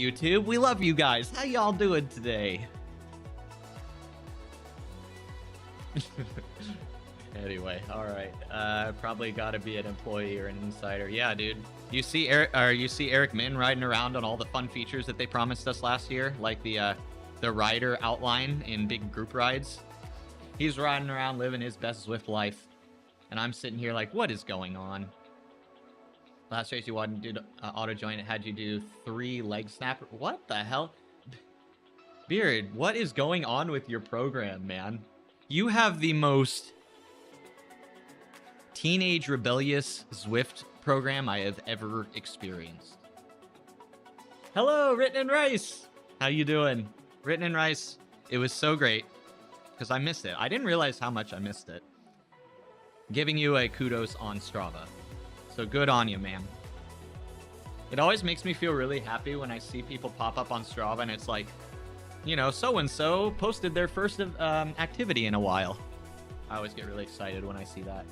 YouTube. We love you guys. How y'all doing today? Anyway, all right. Probably got to be an employee or an insider. Yeah, dude. You see Eric Min riding around on all the fun features that they promised us last year, like the rider outline in big group rides. He's riding around living his best Zwift life, and I'm sitting here like, what is going on? Last race you wanted to do auto join, it had you do 3 leg snap. What the hell? Beard, what is going on with your program, man? You have the most teenage rebellious Zwift program I have ever experienced. Hello, Written and Rice. How you doing? Written and Rice, it was so great because I missed it. I didn't realize how much I missed it. Giving you a kudos on Strava. So good on you, man. It always makes me feel really happy when I see people pop up on Strava and it's like, you know, so-and-so posted their first activity in a while. I always get really excited when I see that.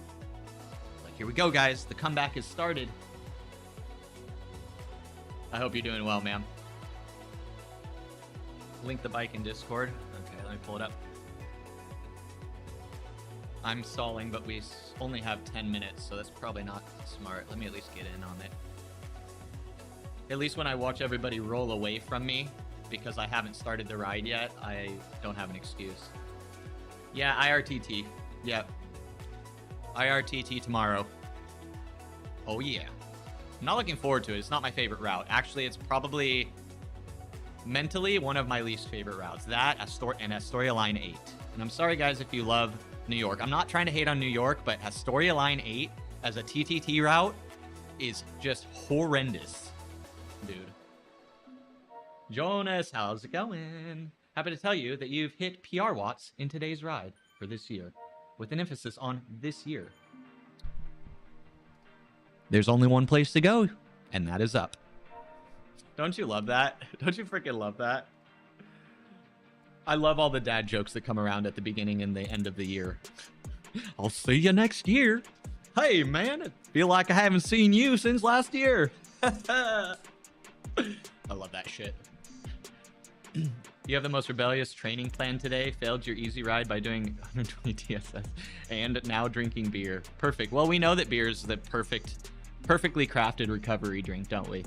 Like, here we go, guys. The comeback has started. I hope you're doing well, ma'am. Link the bike in Discord. Okay, let me pull it up. I'm stalling, but we only have 10 minutes, so that's probably not smart. Let me at least get in on it. At least when I watch everybody roll away from me because I haven't started the ride yet, I don't have an excuse. Yeah, IRTT. Yep. IRTT tomorrow. Oh, yeah. I'm not looking forward to it. It's not my favorite route. Actually, it's probably mentally one of my least favorite routes. That and Astoria Line 8. And I'm sorry, guys, if you love New York. I'm not trying to hate on New York, but Astoria Line 8 as a TTT route is just horrendous, dude. Jonas, how's it going? Happy to tell you that you've hit PR watts in today's ride for this year, with an emphasis on this year. There's only one place to go, and that is up. Don't you love that? Don't you freaking love that? I love all the dad jokes that come around at the beginning and the end of the year. I'll see you next year. Hey, man, I feel like I haven't seen you since last year. I love that shit. You have the most rebellious training plan today. Failed your easy ride by doing 120 TSS and now drinking beer. Perfect. Well, we know that beer is the perfectly crafted recovery drink, don't we?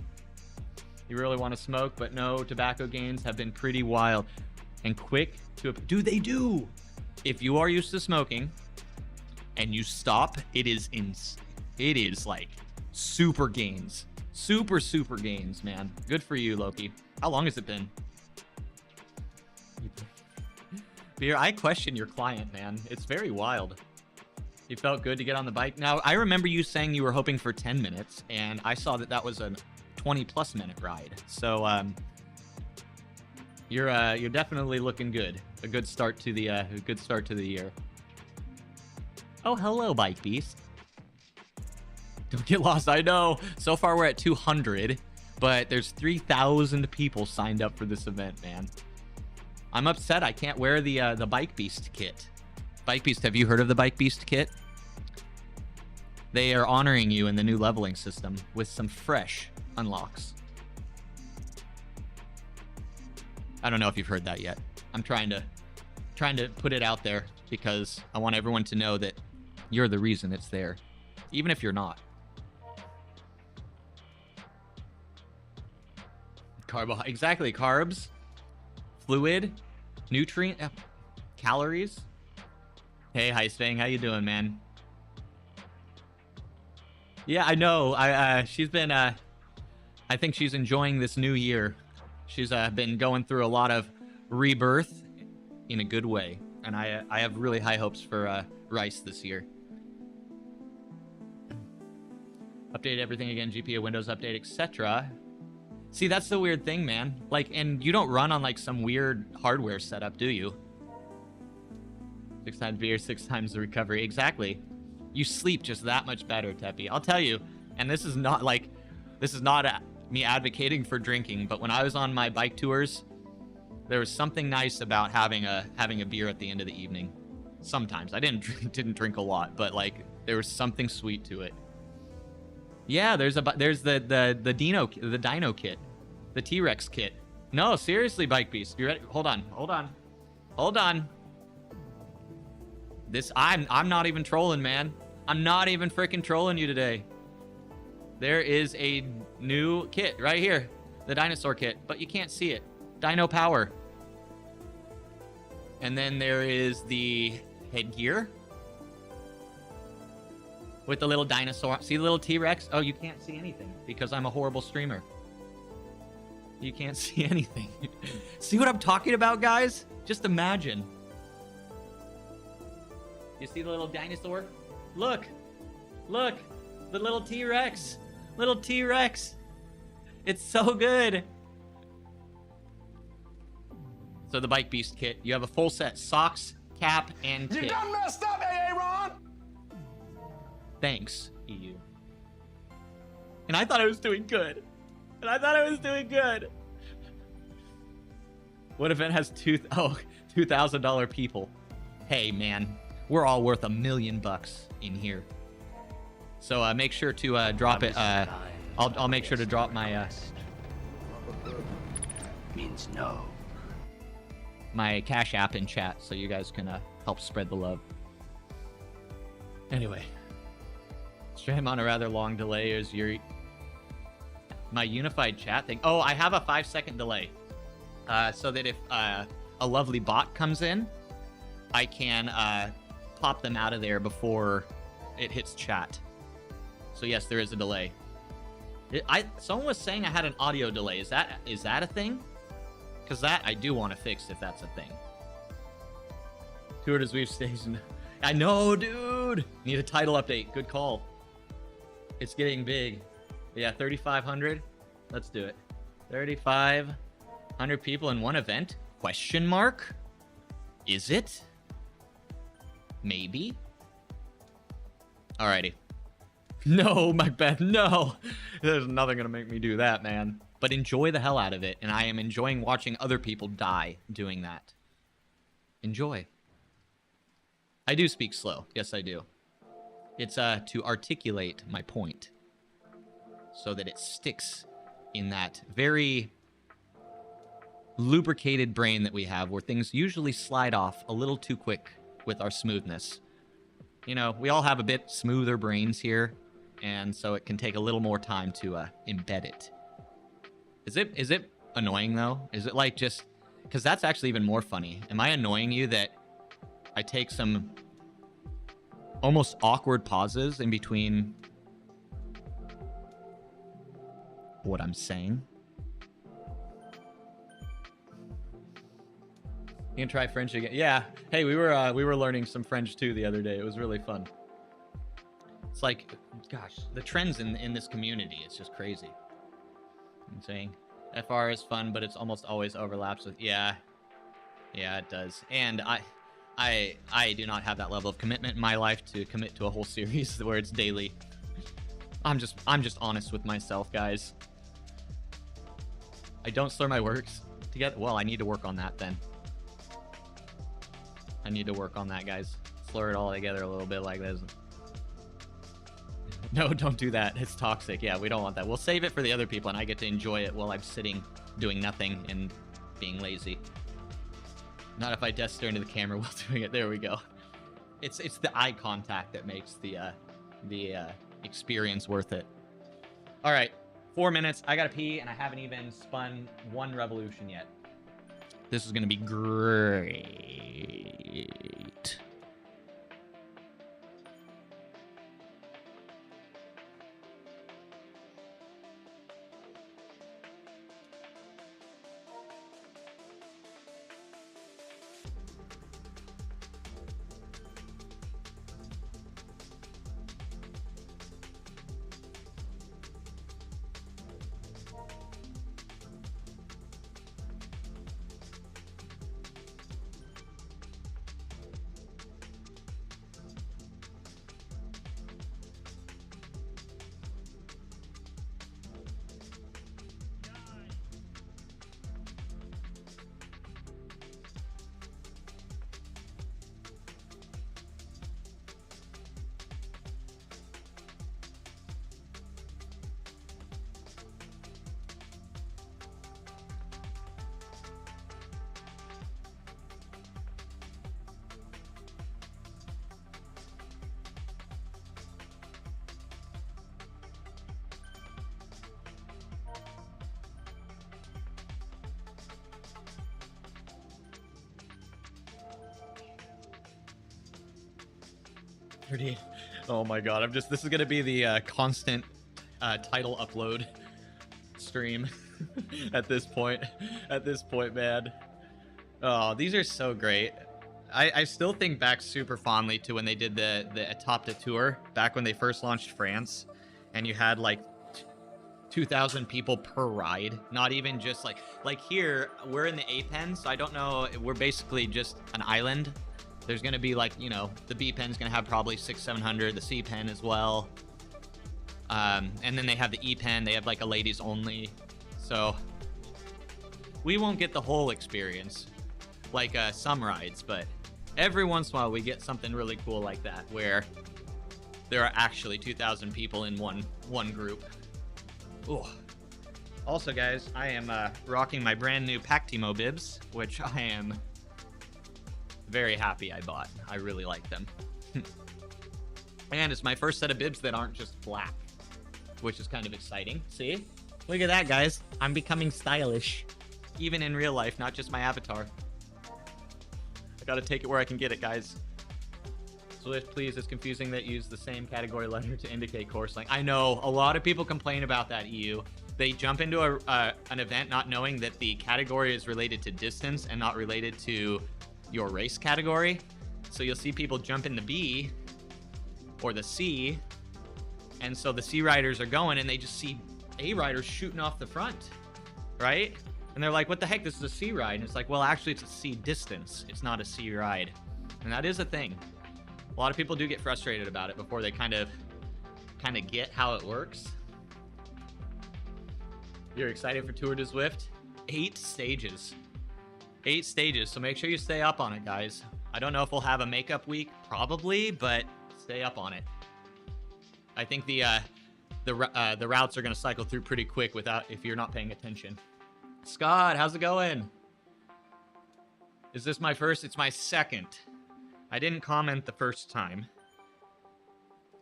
You really want to smoke, but no, tobacco gains have been pretty wild. And quick to... Dude, they do! If you are used to smoking and you stop, it is like super gains. Super gains, man. Good for you, Loki. How long has it been? Beer, I question your client, man. It's very wild. You felt good to get on the bike. Now, I remember you saying you were hoping for 10 minutes, and I saw that that was a 20-plus minute ride. So, you're definitely looking good. A good start to the year. Oh, hello, Bike Beast. Don't get lost. I know. So far, we're at 200, but there's 3,000 people signed up for this event, man. I'm upset I can't wear the Bike Beast kit. Bike Beast, have you heard of the Bike Beast kit? They are honoring you in the new leveling system with some fresh unlocks. I don't know if you've heard that yet. I'm trying to put it out there because I want everyone to know that you're the reason it's there, even if you're not. Exactly, carbs, fluid, nutrient, calories. Hey, Heistfang, how you doing, man? Yeah, I know. She's been. I think she's enjoying this new year. She's been going through a lot of rebirth in a good way, and I have really high hopes for Rice this year. Update everything again, GPU, Windows update, etc. See, that's the weird thing, man. Like, and you don't run on like some weird hardware setup, do you? 6 times beer, 6 times the recovery. Exactly. You sleep just that much better, Teppy. I'll tell you, and this is not me advocating for drinking, but when I was on my bike tours, there was something nice about having a beer at the end of the evening. Sometimes I didn't drink a lot, but like there was something sweet to it. Yeah, there's the Dino kit. The T-Rex kit. No, seriously, Bike Beast. You ready? Hold on. I'm not even trolling, man. I'm not even freaking trolling you today. There is a new kit right here. The dinosaur kit, but you can't see it. Dino Power. And then there is the headgear. With the little dinosaur. See the little T-Rex? Oh, you can't see anything because I'm a horrible streamer. You can't see anything. See what I'm talking about, guys? Just imagine. You see the little dinosaur? Look. Look. The little T-Rex. Little T-Rex. It's so good. So the Bike Beast kit. You have a full set. Socks, cap, and kit. You done messed up, Aaron! Thanks, EU. And I thought I was doing good. What event has $2,000 people? Hey, man. We're all worth $1 million in here. So make sure to drop it. I'll make sure to drop my Means no. my Cash App in chat so you guys can help spread the love. Anyway, stream on a rather long delay is my unified chat thing. Oh, I have a 5-second delay, so that if a lovely bot comes in, I can pop them out of there before it hits chat. So yes, there is a delay. Someone was saying I had an audio delay. Is that a thing? Because that I do want to fix if that's a thing. Tour to Zwift Station. I know, dude. Need a title update. Good call. It's getting big. Yeah, 3,500. Let's do it. 3,500 people in one event? Question mark? Is it? Maybe. Alrighty. No, Macbeth, no. There's nothing gonna make me do that, man. But enjoy the hell out of it, and I am enjoying watching other people die doing that. Enjoy. I do speak slow. Yes, I do. It's to articulate my point so that it sticks in that very lubricated brain that we have where things usually slide off a little too quick with our smoothness. You know, we all have a bit smoother brains here, and so it can take a little more time to embed it. Is it annoying, though? Is it like just... Because that's actually even more funny. Am I annoying you that I take some almost awkward pauses in between what I'm saying? You can try French again. Yeah. Hey, we were learning some French too the other day. It was really fun. It's like, gosh, the trends in this community, it's just crazy. I'm saying FR is fun, but it's almost always overlaps with yeah, it does. And I do not have that level of commitment in my life to commit to a whole series where it's daily. I'm just honest with myself, guys. I don't slur my words together. Well, I need to work on that then. I need to work on that, guys. Slur it all together a little bit like this. No, don't do that. It's toxic. Yeah, we don't want that. We'll save it for the other people, and I get to enjoy it while I'm sitting, doing nothing, and being lazy. Not if I death stare into the camera while doing it. There we go. It's the eye contact that makes the experience worth it. All right, 4 minutes. I gotta pee, and I haven't even spun one revolution yet. This is gonna be great. Jeopardy. Oh my god, this is gonna be the constant title upload stream at this point. At this point, man. Oh, these are so great. I still think back super fondly to when they did the Atop the tour back when they first launched France, and you had like 2,000 people per ride. Not even just like here we're in the A pen, so I don't know. We're basically just an island. There's gonna be like, you know, the B pen's gonna have probably 600-700, the C pen as well. And then they have the E pen. They have like a ladies only, so we won't get the whole experience like some rides, but every once in a while we get something really cool like that where there are actually 2,000 people in one group. Ooh. Also, guys, I am rocking my brand new Pactimo bibs, which I am very happy I bought. I really like them. And it's my first set of bibs that aren't just black, which is kind of exciting. See? Look at that, guys. I'm becoming stylish. Even in real life, not just my avatar. I gotta take it where I can get it, guys. Zwift, please. It's confusing that you use the same category letter to indicate course length. I know. A lot of people complain about that, EU. They jump into an event not knowing that the category is related to distance and not related to your race category. So you'll see people jump in the B or the C, and so the C riders are going and they just see A riders shooting off the front, right? And they're like, what the heck, this is a C ride. And it's like, well, actually it's a C distance. It's not a C ride. And that is a thing. A lot of people do get frustrated about it before they kind of get how it works. You're excited for Tour de Zwift? 8 stages. 8 stages, so make sure you stay up on it, guys. I don't know if we'll have a makeup week, probably, but stay up on it. I think the routes are going to cycle through pretty quick if you're not paying attention. Scott, how's it going? Is this my first? It's my second. I didn't comment the first time,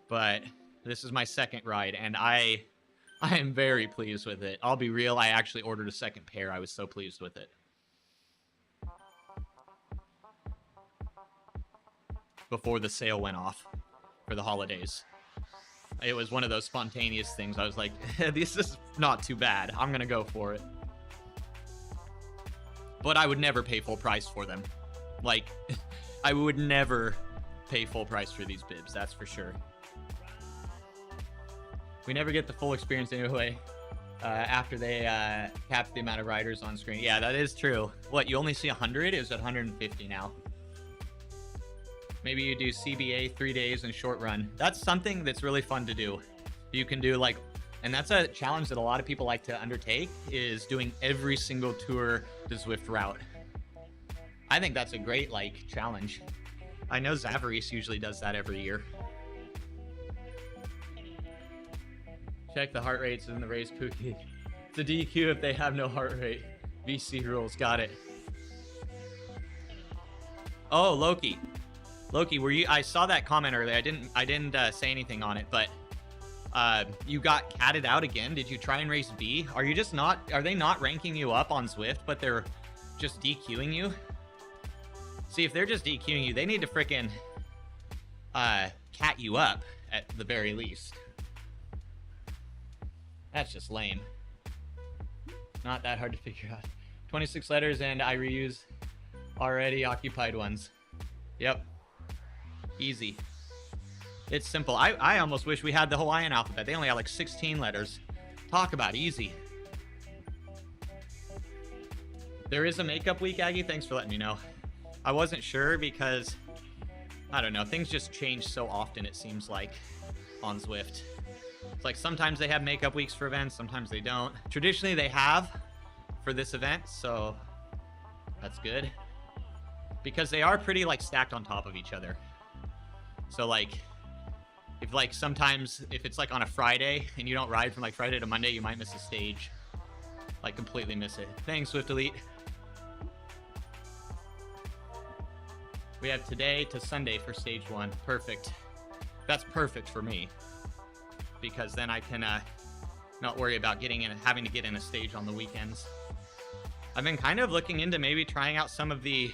but this is my second ride, and I am very pleased with it. I'll be real, I actually ordered a second pair. I was so pleased with it. Before the sale went off for the holidays. It was one of those spontaneous things. I was like, this is not too bad. I'm gonna go for it. But I would never pay full price for them. Like, I would never pay full price for these bibs, that's for sure. We never get the full experience anyway after they cap the amount of riders on screen. Yeah, that is true. What, you only see 100? It was at 150 now. Maybe you do CBA 3 days and short run. That's something that's really fun to do. You can do like, and that's a challenge that a lot of people like to undertake, is doing every single Tour de Zwift route. I think that's a great like challenge. I know Zavaris usually does that every year. Check the heart rates in the race, Pookie. It's a DQ if they have no heart rate. VC rules, got it. Oh, Loki, were you? I saw that comment earlier. I didn't say anything on it, but you got catted out again. Did you try and race B? Are you just not? Are they not ranking you up on Zwift, but they're just DQing you? See, if they're just DQing you, they need to frickin' cat you up at the very least. That's just lame. Not that hard to figure out. 26 letters, and I reuse already occupied ones. Yep. Easy. It's simple. I almost wish we had the Hawaiian alphabet. They only have like 16 letters. Talk about easy. There is a makeup week, Aggie. Thanks for letting me know. I wasn't sure because, I don't know, things just change so often, it seems like, on Zwift. It's like sometimes they have makeup weeks for events, sometimes they don't. Traditionally they have for this event, so that's good. Because they are pretty like stacked on top of each other. So like, if like sometimes, if it's like on a Friday and you don't ride from like Friday to Monday, you might miss a stage. Like completely miss it. Thanks, Swift Elite. We have today to Sunday for stage 1. Perfect. That's perfect for me. Because then I can not worry about having to get in a stage on the weekends. I've been kind of looking into maybe trying out some of the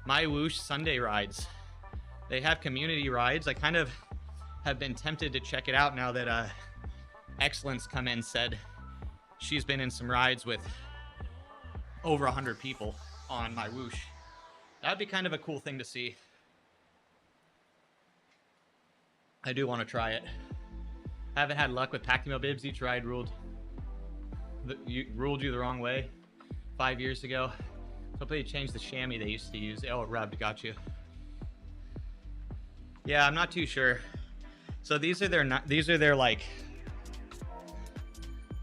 My Whoosh Sunday rides. They have community rides. I kind of have been tempted to check it out now that Excellence come in, said she's been in some rides with over 100 people on my whoosh. That'd be kind of a cool thing to see. I do want to try it. Haven't had luck with Pactimo bibs. Each ride ruled you the wrong way 5 years ago. Hopefully they changed the chamois they used to use. Oh, it rubbed, got you. Yeah, I'm not too sure. So these are their like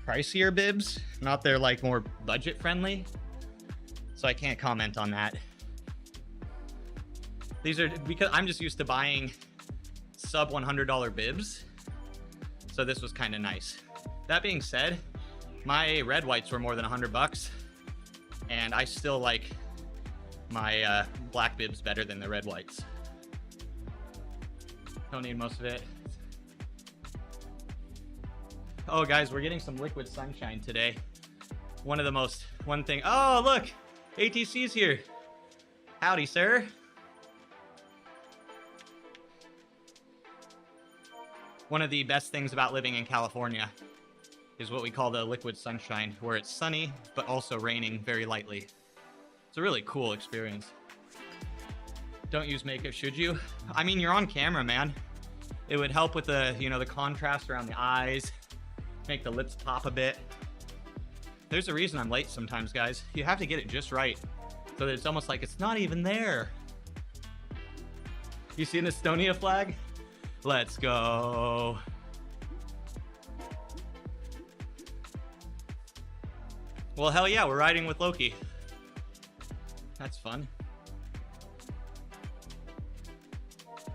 pricier bibs, not their like more budget friendly. So I can't comment on that. These are because I'm just used to buying sub $100 bibs. So this was kind of nice. That being said, my red whites were more than $100, and I still like my black bibs better than the red whites. Don't need most of it. Oh guys, we're getting some liquid sunshine today. One thing. Oh look, ATC's here. Howdy, sir. One of the best things about living in California is what we call the liquid sunshine, where it's sunny, but also raining very lightly. It's a really cool experience. Don't use makeup, should you? I mean, you're on camera, man. It would help with the, the contrast around the eyes, make the lips pop a bit. There's a reason I'm late sometimes, guys. You have to get it just right, so that it's almost like it's not even there. You see an Estonia flag? Let's go. Well, hell yeah, we're riding with Loki. That's fun.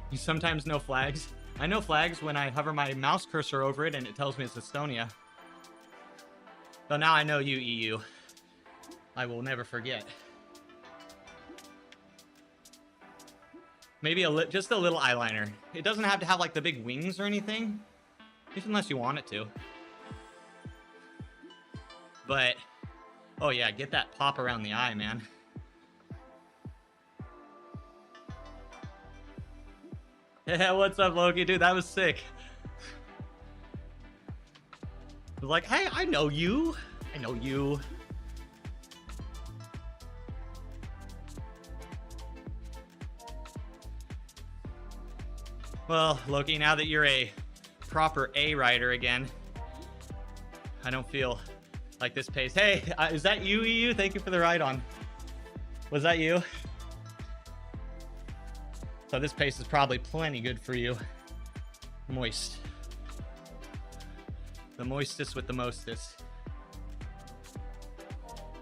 You sometimes know flags. I know flags when I hover my mouse cursor over it and it tells me it's Estonia. So now I know you, EU. I will never forget. Maybe just a little eyeliner. It doesn't have to have like the big wings or anything, just unless you want it to. But, oh yeah, get that pop around the eye, man. Yeah, what's up, Loki? Dude, that was sick. I was like, hey, I know you. I know you. Well, Loki, now that you're a proper A rider again, I don't feel like this pace. Hey, is that you, EU? Thank you for the ride on. Was that you? So this pace is probably plenty good for you. Moist. The moistest with the mostest.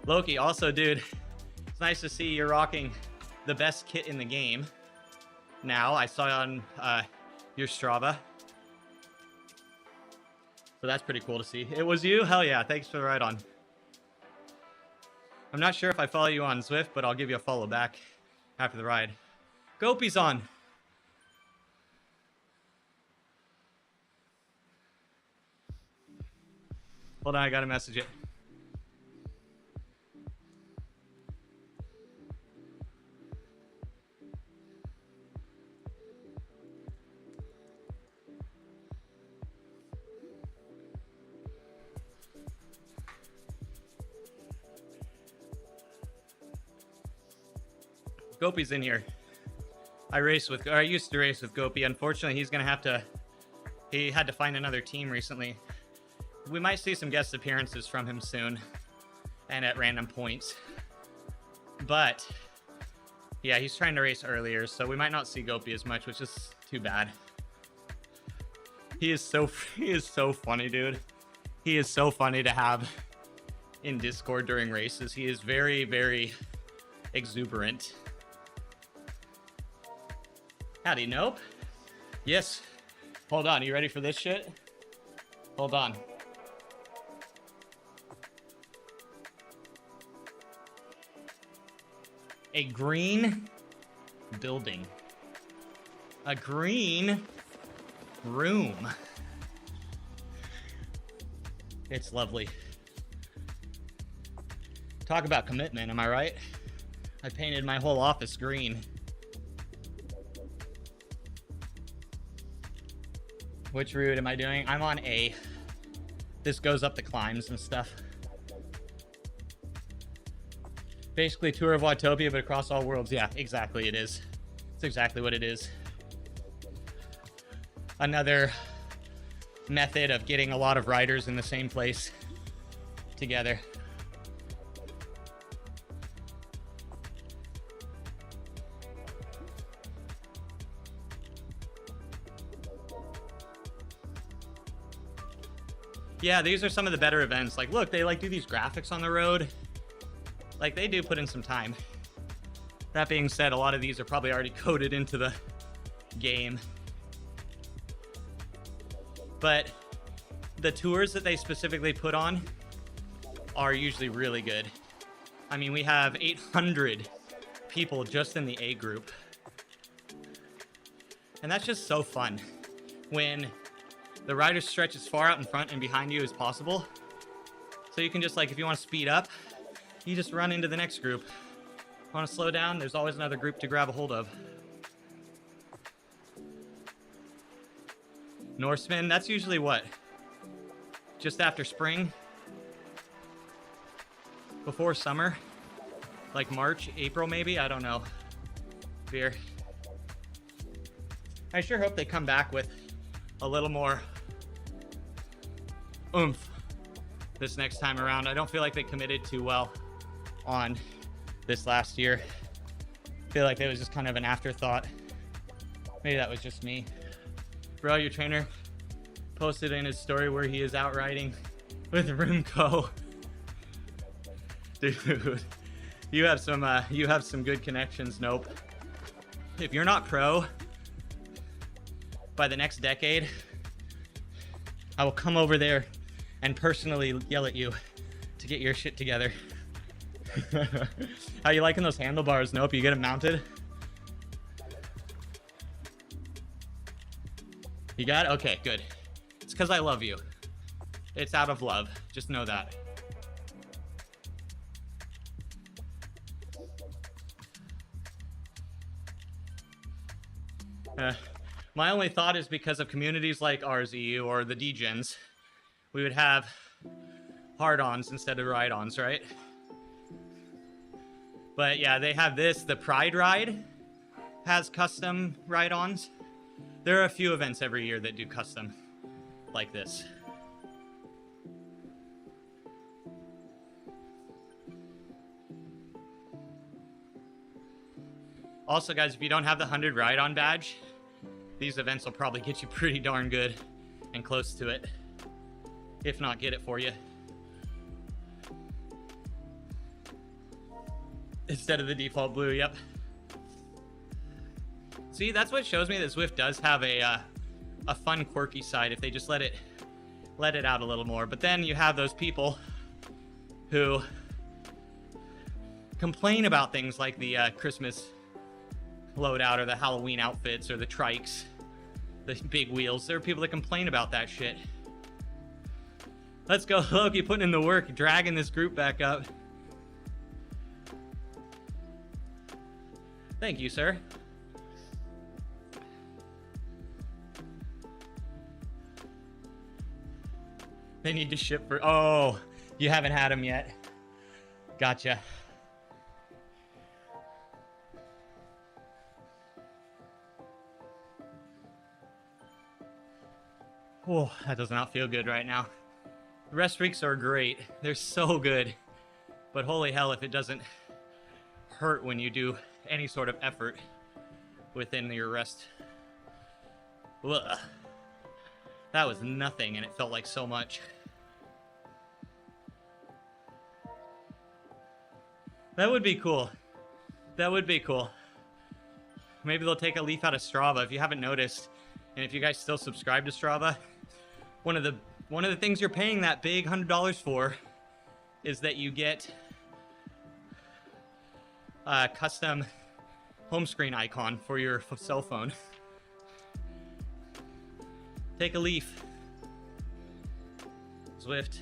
Loki, also, dude, it's nice to see you're rocking the best kit in the game. Now, I saw on your Strava. So that's pretty cool to see. It was you? Hell yeah, thanks for the ride on. I'm not sure if I follow you on Zwift, but I'll give you a follow back after the ride. Gopi's on. Hold on, I gotta message it. Gopi's in here. I used to race with Gopi. Unfortunately, he's gonna have to. He had to find another team recently. We might see some guest appearances from him soon, and at random points. But yeah, he's trying to race earlier, so we might not see Gopi as much, which is too bad. He is so funny, dude. He is so funny to have in Discord during races. He is very, very exuberant. Howdy, nope. Yes. Hold on, you ready for this shit? Hold on. A green building. A green room. It's lovely. Talk about commitment, am I right? I painted my whole office green. Which route am I doing? I'm on A. This goes up the climbs and stuff. Basically Tour of Watopia, but across all worlds. Yeah, exactly it is. It's exactly what it is. Another method of getting a lot of riders in the same place together. Yeah, these are some of the better events. Like, look, they like do these graphics on the road. Like, they do put in some time. That being said, a lot of these are probably already coded into the game. But the tours that they specifically put on are usually really good. I mean, we have 800 people just in the A group. And that's just so fun. When the rider stretch as far out in front and behind you as possible. So you can just, like, if you want to speed up, you just run into the next group. Want to slow down? There's always another group to grab a hold of. Norseman, that's usually what? Just after spring? Before summer? Like March, April maybe? I don't know. Beer. I sure hope they come back with a little more oomph this next time around. I don't feel like they committed too well on this last year. I feel like it was just kind of an afterthought. Maybe that was just me. Bro, your trainer posted in his story where he is out riding with Roomco. Dude, you have some good connections. Nope. If you're not pro by the next decade, I will come over there and personally yell at you to get your shit together. How you liking those handlebars? Nope, you get them mounted? You got it? Okay, good. It's because I love you. It's out of love. Just know that. My only thought is because of communities like ours, EU, or the degens, we would have hard-ons instead of ride-ons, right? But yeah, they have this. The Pride Ride has custom ride-ons. There are a few events every year that do custom like this. Also, guys, if you don't have the 100 ride-on badge, these events will probably get you pretty darn good and close to it. If not, get it for you. Instead of the default blue, yep. See, that's what shows me that Zwift does have a fun, quirky side if they just let it out a little more. But then you have those people who complain about things like the Christmas loadout or the Halloween outfits or the trikes, the big wheels. There are people that complain about that shit. Let's go, Loki, putting in the work, dragging this group back up. Thank you, sir. They need to ship for... Oh, you haven't had them yet. Gotcha. Oh, that does not feel good right now. The rest weeks are great. They're so good. But holy hell if it doesn't hurt when you do any sort of effort within your rest. Ugh. That was nothing and it felt like so much. That would be cool. That would be cool. Maybe they'll take a leaf out of Strava. If you haven't noticed, and if you guys still subscribe to Strava, one of the things you're paying that big $100 for is that you get a custom home screen icon for your cell phone. Take a leaf. Zwift.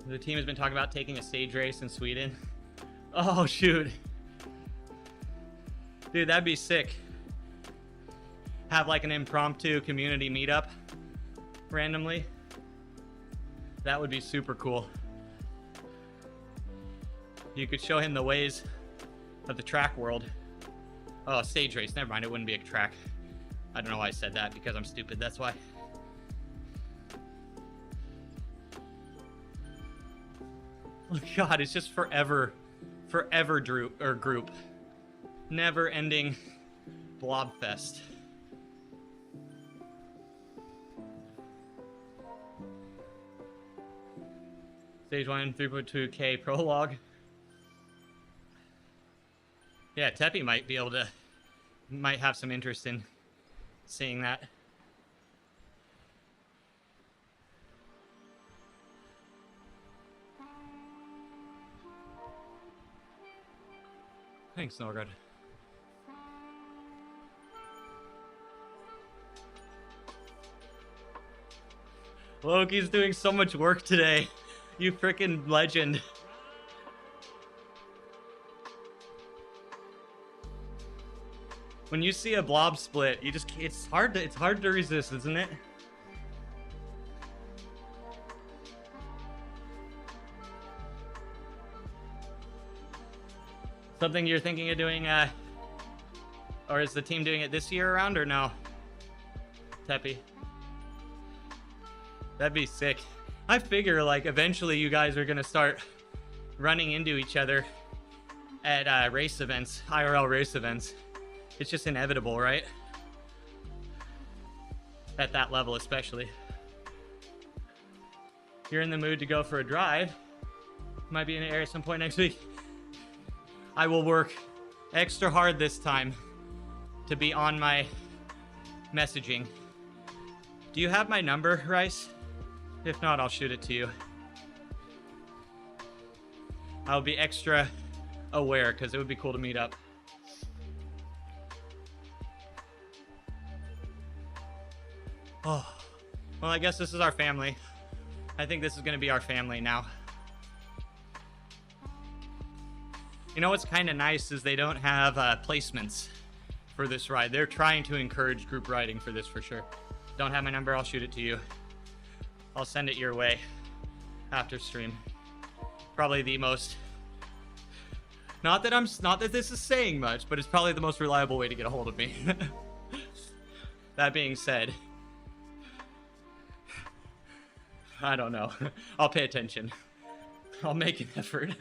The team has been talking about taking a stage race in Sweden. Oh, shoot. Dude, that'd be sick. have like an impromptu community meetup randomly. That would be super cool. You could show him the ways of the track world. Oh, stage race. Never mind. It wouldn't be a track. I don't know why I said that, because I'm stupid. That's why. Oh God, it's just forever group. Never ending blobfest. Stage 1, 3.2K prologue. Yeah, Teppy might have some interest in seeing that. Thanks, Norgard. Loki's doing so much work today. You freaking legend. When you see a blob split, it's hard to resist, isn't it? Something you're thinking of doing, or is the team doing it this year around, or no? Teppy. That'd be sick. I figure, like, eventually you guys are gonna start running into each other at race events, IRL race events. It's just inevitable, right? At that level, especially. You're in the mood to go for a drive. Might be in the area at some point next week. I will work extra hard this time to be on my messaging. Do you have my number, Rice? If not, I'll shoot it to you. I'll be extra aware because it would be cool to meet up. Oh, well, I guess this is our family. I think this is going to be our family now. You know what's kind of nice is they don't have placements for this ride. They're trying to encourage group riding for this for sure. Don't have my number, I'll shoot it to you. I'll send it your way after stream. Probably the most, not that this is saying much, but it's probably the most reliable way to get a hold of me. That being said, I don't know. I'll pay attention. I'll make an effort.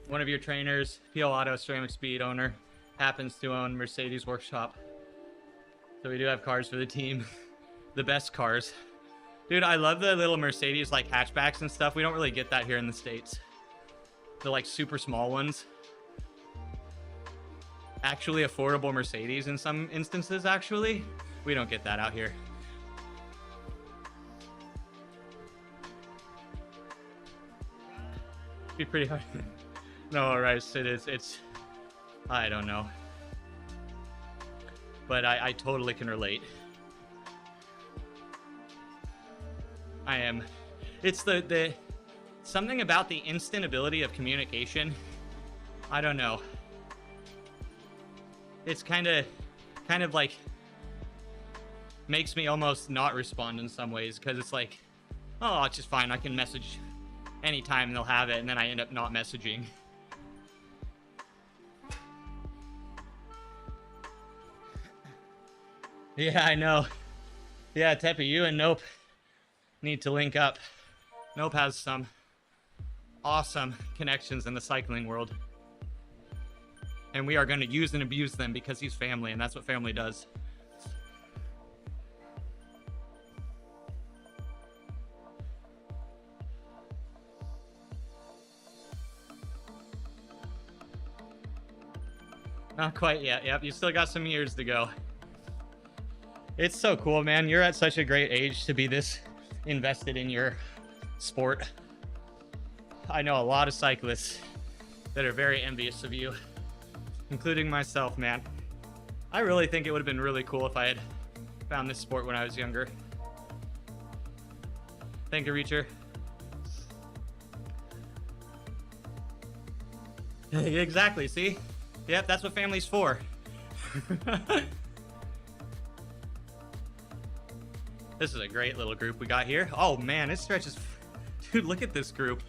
One of your trainers, PO Auto Ceramic Speed owner, happens to own Mercedes Workshop. So we do have cars for the team. The best cars. Dude, I love the little Mercedes like hatchbacks and stuff. We don't really get that here in the States. The like super small ones. Actually affordable Mercedes in some instances, actually. We don't get that out here. Be pretty hard. No, Rice, it's, I don't know. But I totally can relate. I am. It's the something about the instant ability of communication. I don't know. It's kind of like makes me almost not respond in some ways because it's like, oh, it's just fine. I can message anytime and they'll have it, and then I end up not messaging. Yeah, I know. Yeah, Teppy, you and Nope need to link up. Nope has some awesome connections in the cycling world. And we are going to use and abuse them because he's family, and that's what family does. Not quite yet. Yep, you still got some years to go. It's so cool, man. You're at such a great age to be this invested in your sport. I know a lot of cyclists that are very envious of you, including myself, man. I really think it would have been really cool if I had found this sport when I was younger. Thank you, Reacher. Exactly, see? Yep, that's what family's for. This is a great little group we got here. Oh man, it stretches. Dude, look at this group.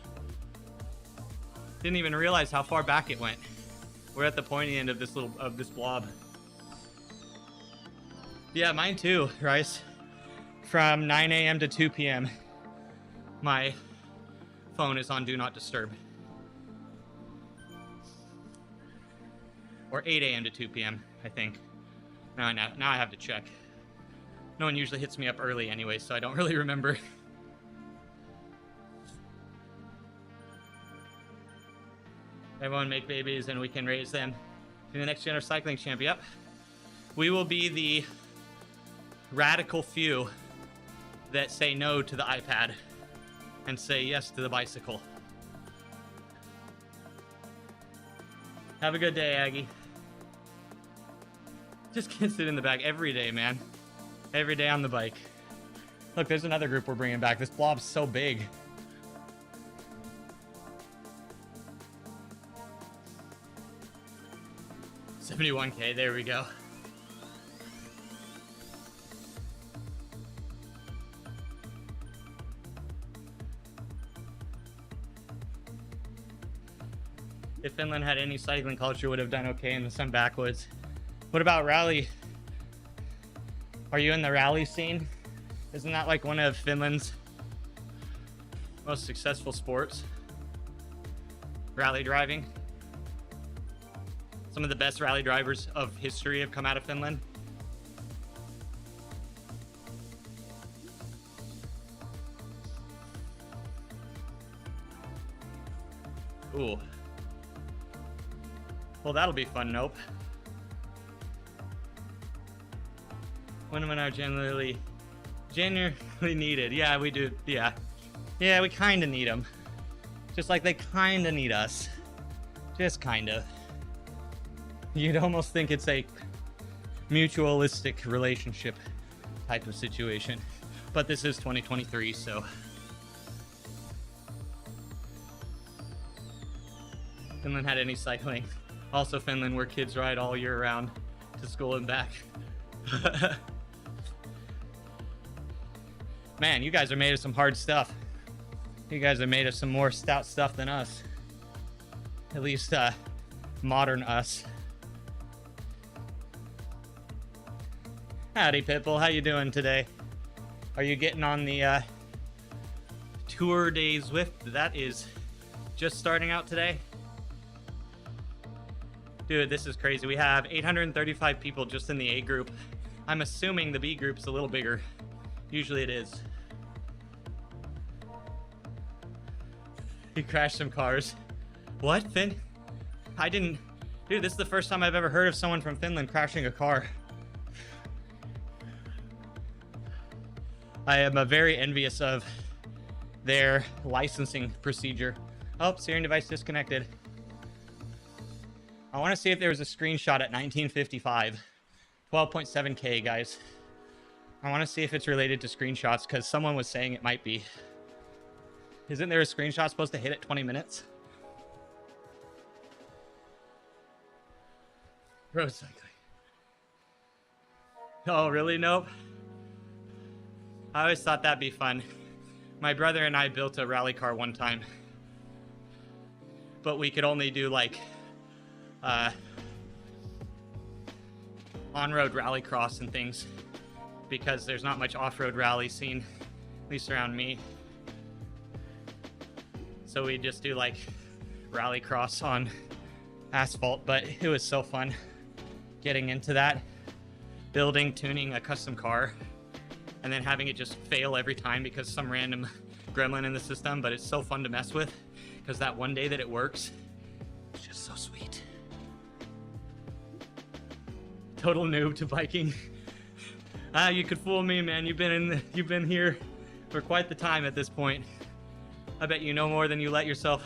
Didn't even realize how far back it went. We're at the pointy end of this blob. Yeah, mine too, Rice. From 9 a.m. to 2 p.m. my phone is on Do Not Disturb. Or 8 a.m. to 2 p.m., I think. Now I have to check. No one usually hits me up early anyway, so I don't really remember. Everyone make babies and we can raise them. In the next generation cycling champ, yep. We will be the radical few that say no to the iPad and say yes to the bicycle. Have a good day, Aggie. Just can't sit in the back every day, man. Every day on the bike. Look, there's another group we're bringing back. This blob's so big. $71K, there we go. If Finland had any cycling culture, would have done okay in some backwoods. What about rally? Are you in the rally scene? Isn't that like one of Finland's most successful sports? Rally driving. Some of the best rally drivers of history have come out of Finland. Ooh. Well, that'll be fun, nope. When are generally needed? Yeah, we do, yeah. Yeah, we kinda need them. Just like they kinda need us. Just kinda. You'd almost think it's a mutualistic relationship type of situation. But this is 2023, so. Finland had any cycling. Also Finland, where kids ride all year round to school and back. Man, you guys are made of some hard stuff. You guys are made of some more stout stuff than us. At least modern us. Howdy, Pitbull. How you doing today? Are you getting on the Tour de Zwift? That is just starting out today. Dude, this is crazy. We have 835 people just in the A group. I'm assuming the B group's a little bigger. Usually it is. He crashed some cars. What, Finn? I didn't... Dude, this is the first time I've ever heard of someone from Finland crashing a car. I am very envious of their licensing procedure. Oh, steering device disconnected. I want to see if there was a screenshot at 1955. 12.7K, guys. I want to see if it's related to screenshots, because someone was saying it might be. Isn't there a screenshot supposed to hit at 20 minutes? Road cycling. Oh, really? Nope. I always thought that'd be fun. My brother and I built a rally car one time. But we could only do like on-road rallycross and things, because there's not much off-road rally scene, at least around me. So we just do like rallycross on asphalt, but it was so fun getting into that, building, tuning a custom car, and then having it just fail every time because some random gremlin in the system. But it's so fun to mess with, because that one day that it works, it's just so sweet. Total noob to biking. You could fool me, man. You've been here for quite the time at this point. I bet you know more than you let yourself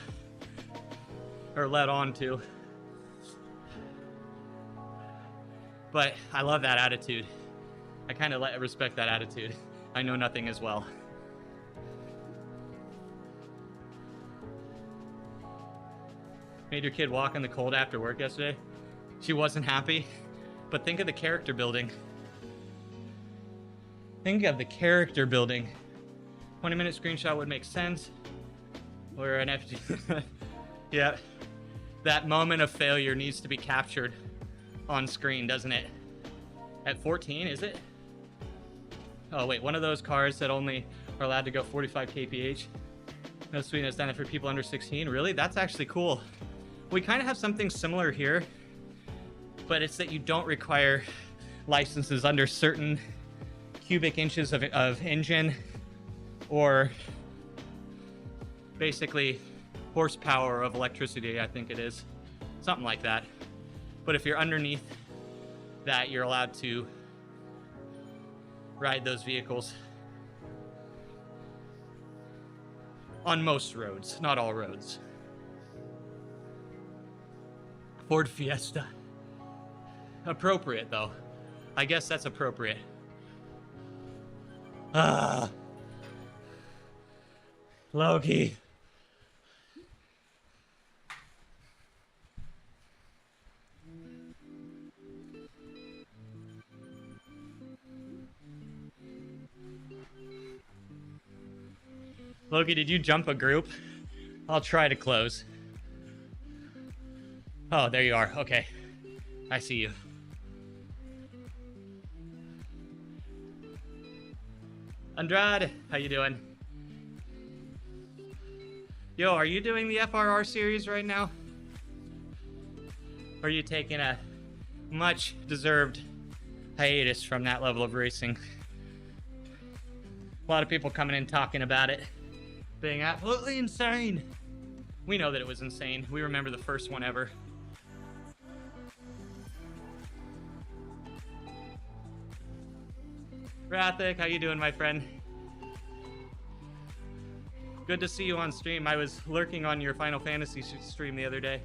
or let on to. But I love that attitude. I kind of respect that attitude. I know nothing as well. Made your kid walk in the cold after work yesterday? She wasn't happy? But think of the character building. Think of the character building. 20-minute screenshot would make sense. Or an FG. Yeah. That moment of failure needs to be captured on screen, doesn't it? At 14, is it? Oh, wait, one of those cars that only are allowed to go 45 kph. No sweetness done it for people under 16. Really? That's actually cool. We kind of have something similar here, but it's that you don't require licenses under certain cubic inches of engine or basically horsepower of electricity, I think it is. Something like that. But if you're underneath that, you're allowed to ride those vehicles. On most roads, not all roads. Ford Fiesta. Appropriate, though. I guess that's appropriate. Ah. Loki. Loki, did you jump a group? I'll try to close. Oh, there you are. Okay. I see you. Andrade, how you doing? Yo, are you doing the FRR series right now? Or are you taking a much deserved hiatus from that level of racing? A lot of people coming in talking about it being absolutely insane. We know that it was insane. We remember the first one ever. Rathik, how you doing, my friend? Good to see you on stream. I was lurking on your Final Fantasy stream the other day.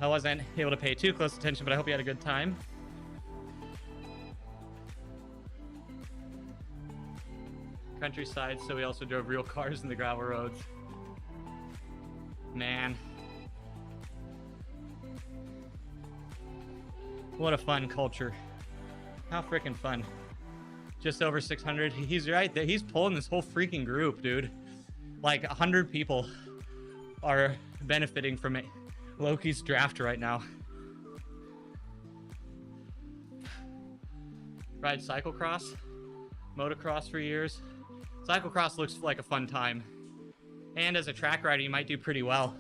I wasn't able to pay too close attention, but I hope you had a good time. Countryside, so we also drove real cars in the gravel roads. Man. What a fun culture. How freaking fun. Just over 600. He's right. He's pulling this whole freaking group, dude. Like 100 people are benefiting from it. Loki's draft right now. Ride cyclocross, motocross for years. Cyclocross looks like a fun time. And as a track rider, you might do pretty well.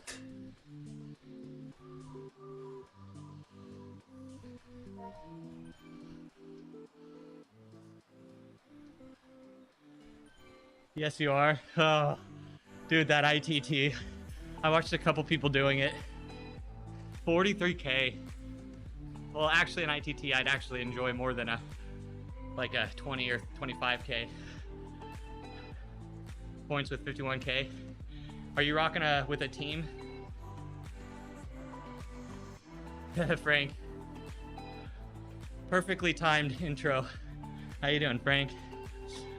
Yes, you are. Oh, dude, that ITT. I watched a couple people doing it. 43K. Well, actually, an ITT I'd actually enjoy more than a 20 or 25K. Points with 51K. Are you rocking with a team? Frank. Perfectly timed intro. How you doing, Frank?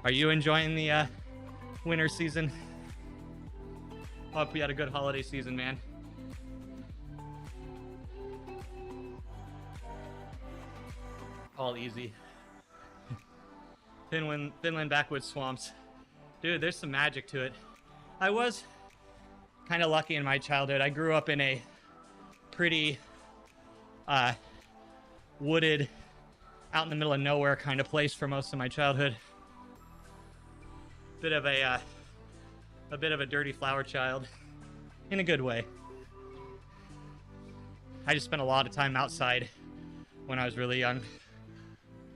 Are you enjoying the winter season? Hope we had a good holiday season, man. All easy. Finland backwoods swamps. Dude, there's some magic to it. I was kind of lucky in my childhood. I grew up in a pretty wooded, out in the middle of nowhere kind of place for most of my childhood. Bit of a dirty flower child, in a good way. I just spent a lot of time outside when I was really young,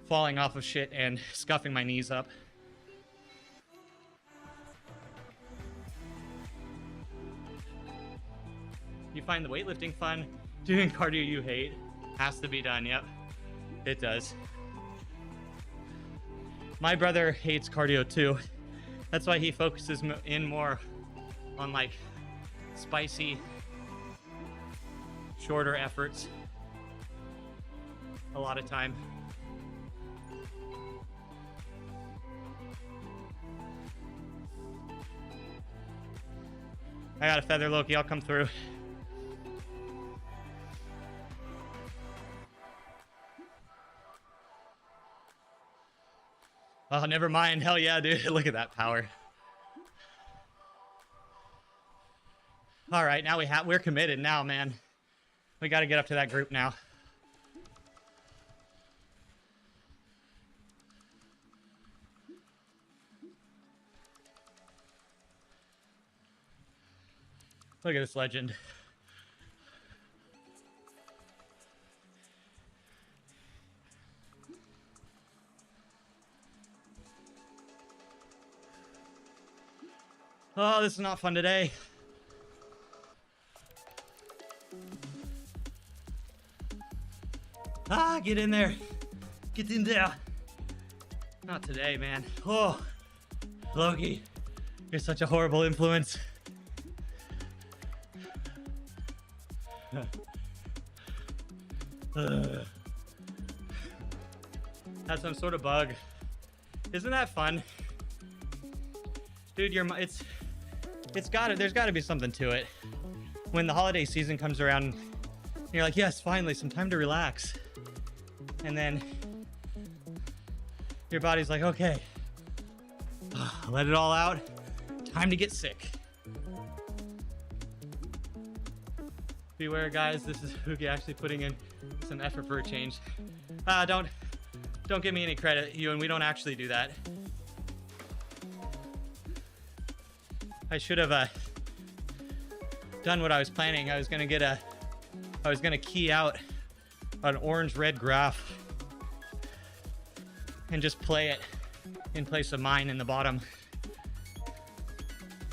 falling off of shit and scuffing my knees up. You find the weightlifting fun? Doing cardio you hate? Has to be done, yep. It does. My brother hates cardio too. That's why he focuses in more on like spicy, shorter efforts a lot of time. I got a feather, Loki. I'll come through. Oh, never mind. Hell yeah, dude. Look at that power. All right, now we're committed now, man. We got to get up to that group now. Look at this legend. Oh, this is not fun today. Ah, get in there. Get in there. Not today, man. Oh, Loki, you're such a horrible influence. Had some sort of bug. Isn't that fun? Dude, there's gotta be something to it. When the holiday season comes around, you're like, yes, finally, some time to relax. And then your body's like, okay, let it all out. Time to get sick. Beware, guys, this is Hoogie actually putting in some effort for a change. Don't give me any credit, Ewan, we don't actually do that. I should have done what I was planning. I was gonna key out an orange-red graph and just play it in place of mine in the bottom.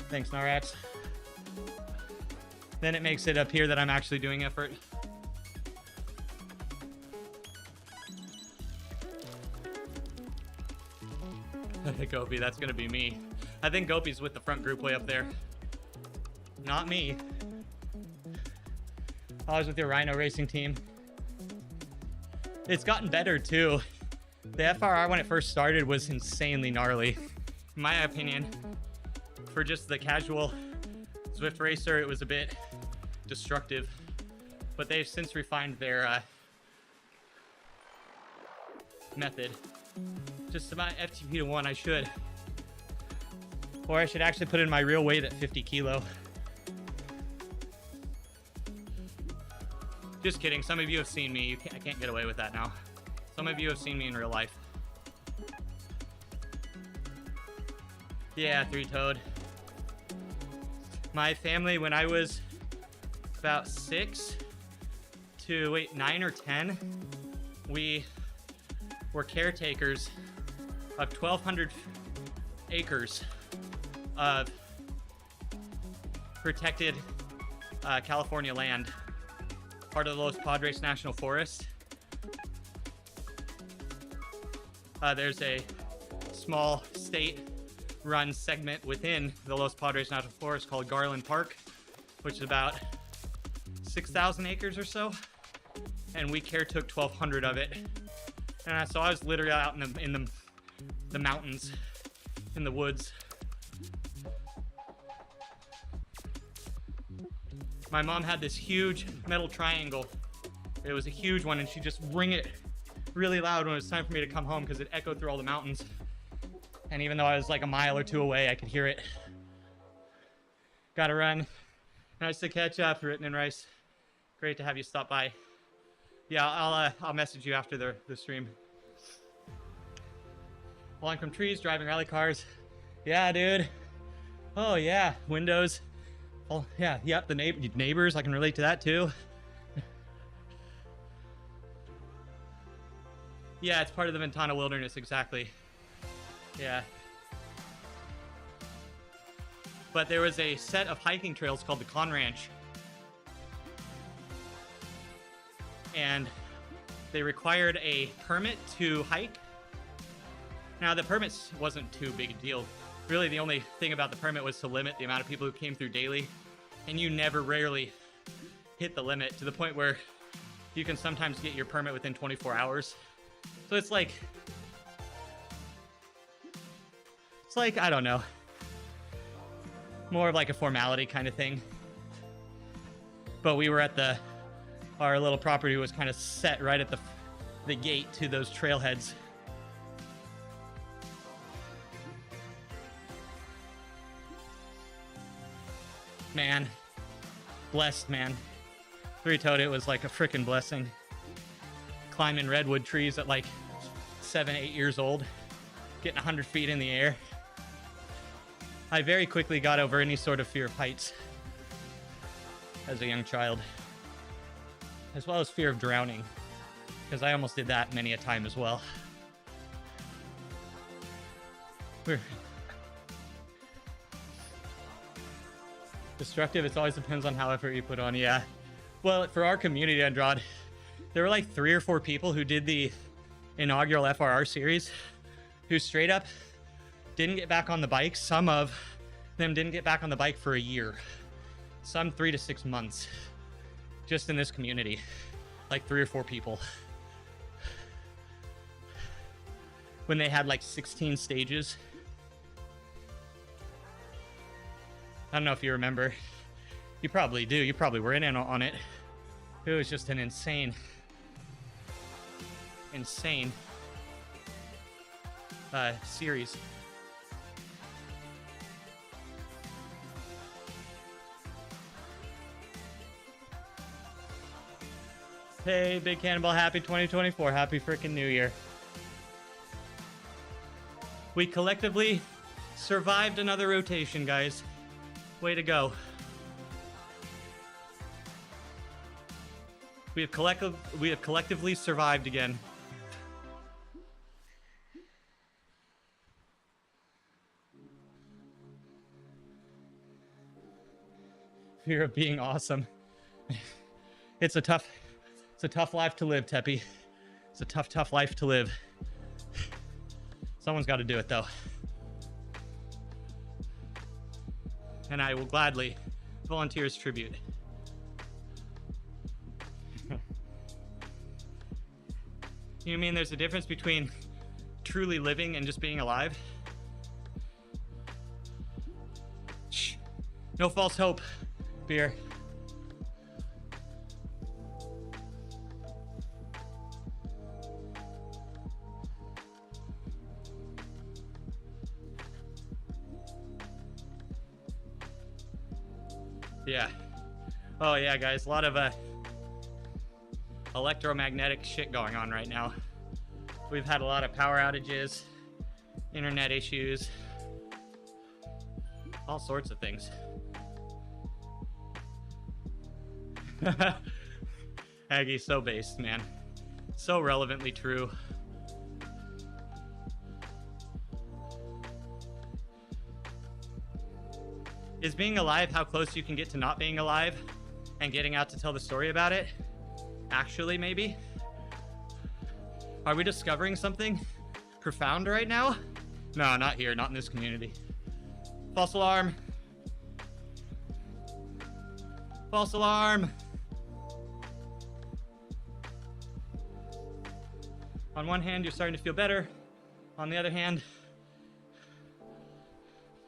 Thanks, Narats. Then it makes it appear that I'm actually doing effort. Gopi, that's gonna be me. I think Gopi's with the front group way up there. Not me. I was with your Rhino racing team. It's gotten better too. The FRR when it first started was insanely gnarly. In my opinion, for just the casual Zwift racer, it was a bit destructive. But they've since refined their method. Just about FTP to 1, I should. Or I should actually put in my real weight at 50 kilo. Just kidding, some of you have seen me. I can't get away with that now. Some of you have seen me in real life. Yeah, three-toed. My family, when I was about 9 or 10, we were caretakers of 1,200 acres of protected California land, part of the Los Padres National Forest. There's a small state-run segment within the Los Padres National Forest called Garland Park, which is about 6,000 acres or so, and we caretook 1,200 of it. And so I was literally out in the mountains, in the woods. My mom had this huge metal triangle. It was a huge one, and she'd just ring it really loud when it was time for me to come home because it echoed through all the mountains. And even though I was like a mile or two away, I could hear it. Gotta run. Nice to catch up, Written and Rice. Great to have you stop by. Yeah, I'll message you after the stream. Falling from trees, driving rally cars. Yeah, dude. Oh yeah, windows. Oh yeah, yep. The neighbors. I can relate to that too. Yeah, it's part of the Ventana Wilderness, exactly. Yeah. But there was a set of hiking trails called the Con Ranch. And they required a permit to hike. Now, the permit wasn't too big a deal. Really, the only thing about the permit was to limit the amount of people who came through daily. And you rarely hit the limit to the point where you can sometimes get your permit within 24 hours. So it's like, I don't know, more of like a formality kind of thing. But we were at our little property was kind of set right at the gate to those trailheads. Man, blessed, man. Three-toed it was like a freaking blessing. Climbing redwood trees at like 7, 8 years old, getting 100 feet in the air. I very quickly got over any sort of fear of heights as a young child, as well as fear of drowning, because I almost did that many a time as well. Destructive, it always depends on how effort you put on. Yeah. Well, for our community, Andrade, there were like 3 or 4 people who did the inaugural FRR series who straight up didn't get back on the bike. Some of them didn't get back on the bike for a year. Some 3 to 6 months. Just in this community. Like 3 or 4 people. When they had like 16 stages. I don't know if you remember. You probably do. You probably were in on it. It was just an insane series. Hey, Big Cannonball, happy 2024. Happy freaking New Year. We collectively survived another rotation, guys. Way to go. We have collectively survived again. Fear of being awesome. It's a tough life to live, Teppy. It's a tough life to live. Someone's got to do it, though. And I will gladly volunteer as tribute. You mean there's a difference between truly living and just being alive? Shh. No false hope, beer. Yeah. Oh yeah, guys, a lot of electromagnetic shit going on right now. We've had a lot of power outages, internet issues, all sorts of things. Aggie, so based, man. So relevantly true. Is being alive how close you can get to not being alive and getting out to tell the story about it? Actually, maybe? Are we discovering something profound right now? No, not here, not in this community. False alarm. False alarm. On one hand, you're starting to feel better. On the other hand,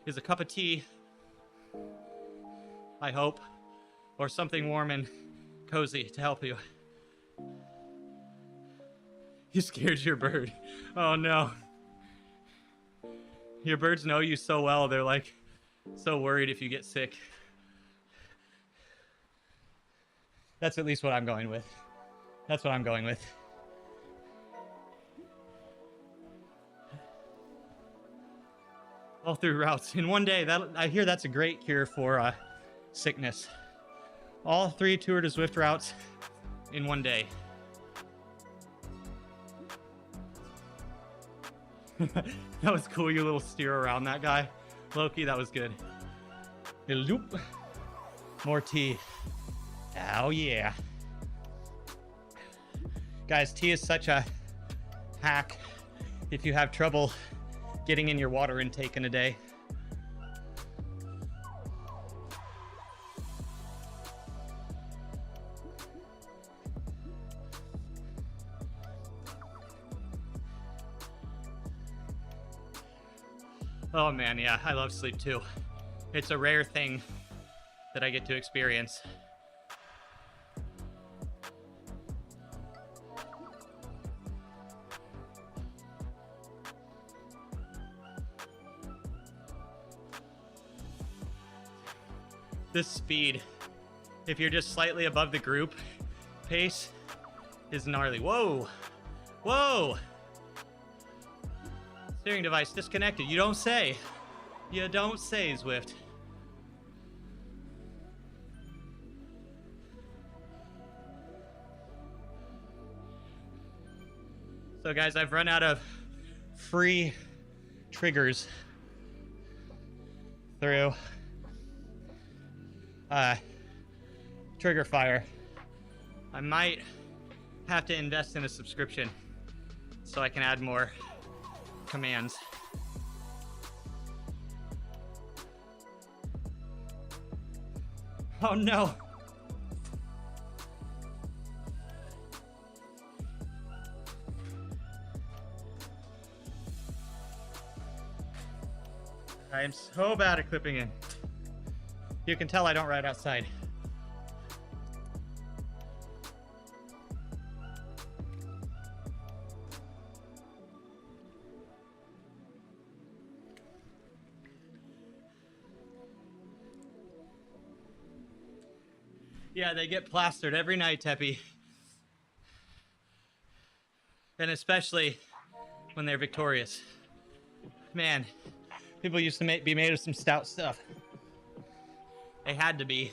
is a cup of tea, I hope, or something warm and cozy to help you. You scared your bird. Oh no. Your birds know you so well, they're like so worried if you get sick. That's at least what I'm going with. That's what I'm going with. All through routes in one day. I hear that's a great cure for sickness. All 3 Tour de Zwift routes in one day. That was cool, you little steer around that guy. Loki, that was good. Loop. More tea. Oh yeah. Guys, tea is such a hack if you have trouble getting in your water intake in a day. Oh man, yeah, I love sleep too. It's a rare thing that I get to experience. This speed, if you're just slightly above the group pace, is gnarly. Whoa, whoa. Steering device disconnected. You don't say. You don't say, Zwift. So guys, I've run out of free triggers through Trigger Fire. I might have to invest in a subscription so I can add more commands. Oh no. I am so bad at clipping in. You can tell I don't ride outside. Yeah, they get plastered every night, Teppy. And especially when they're victorious. Man, people used to be made of some stout stuff. They had to be.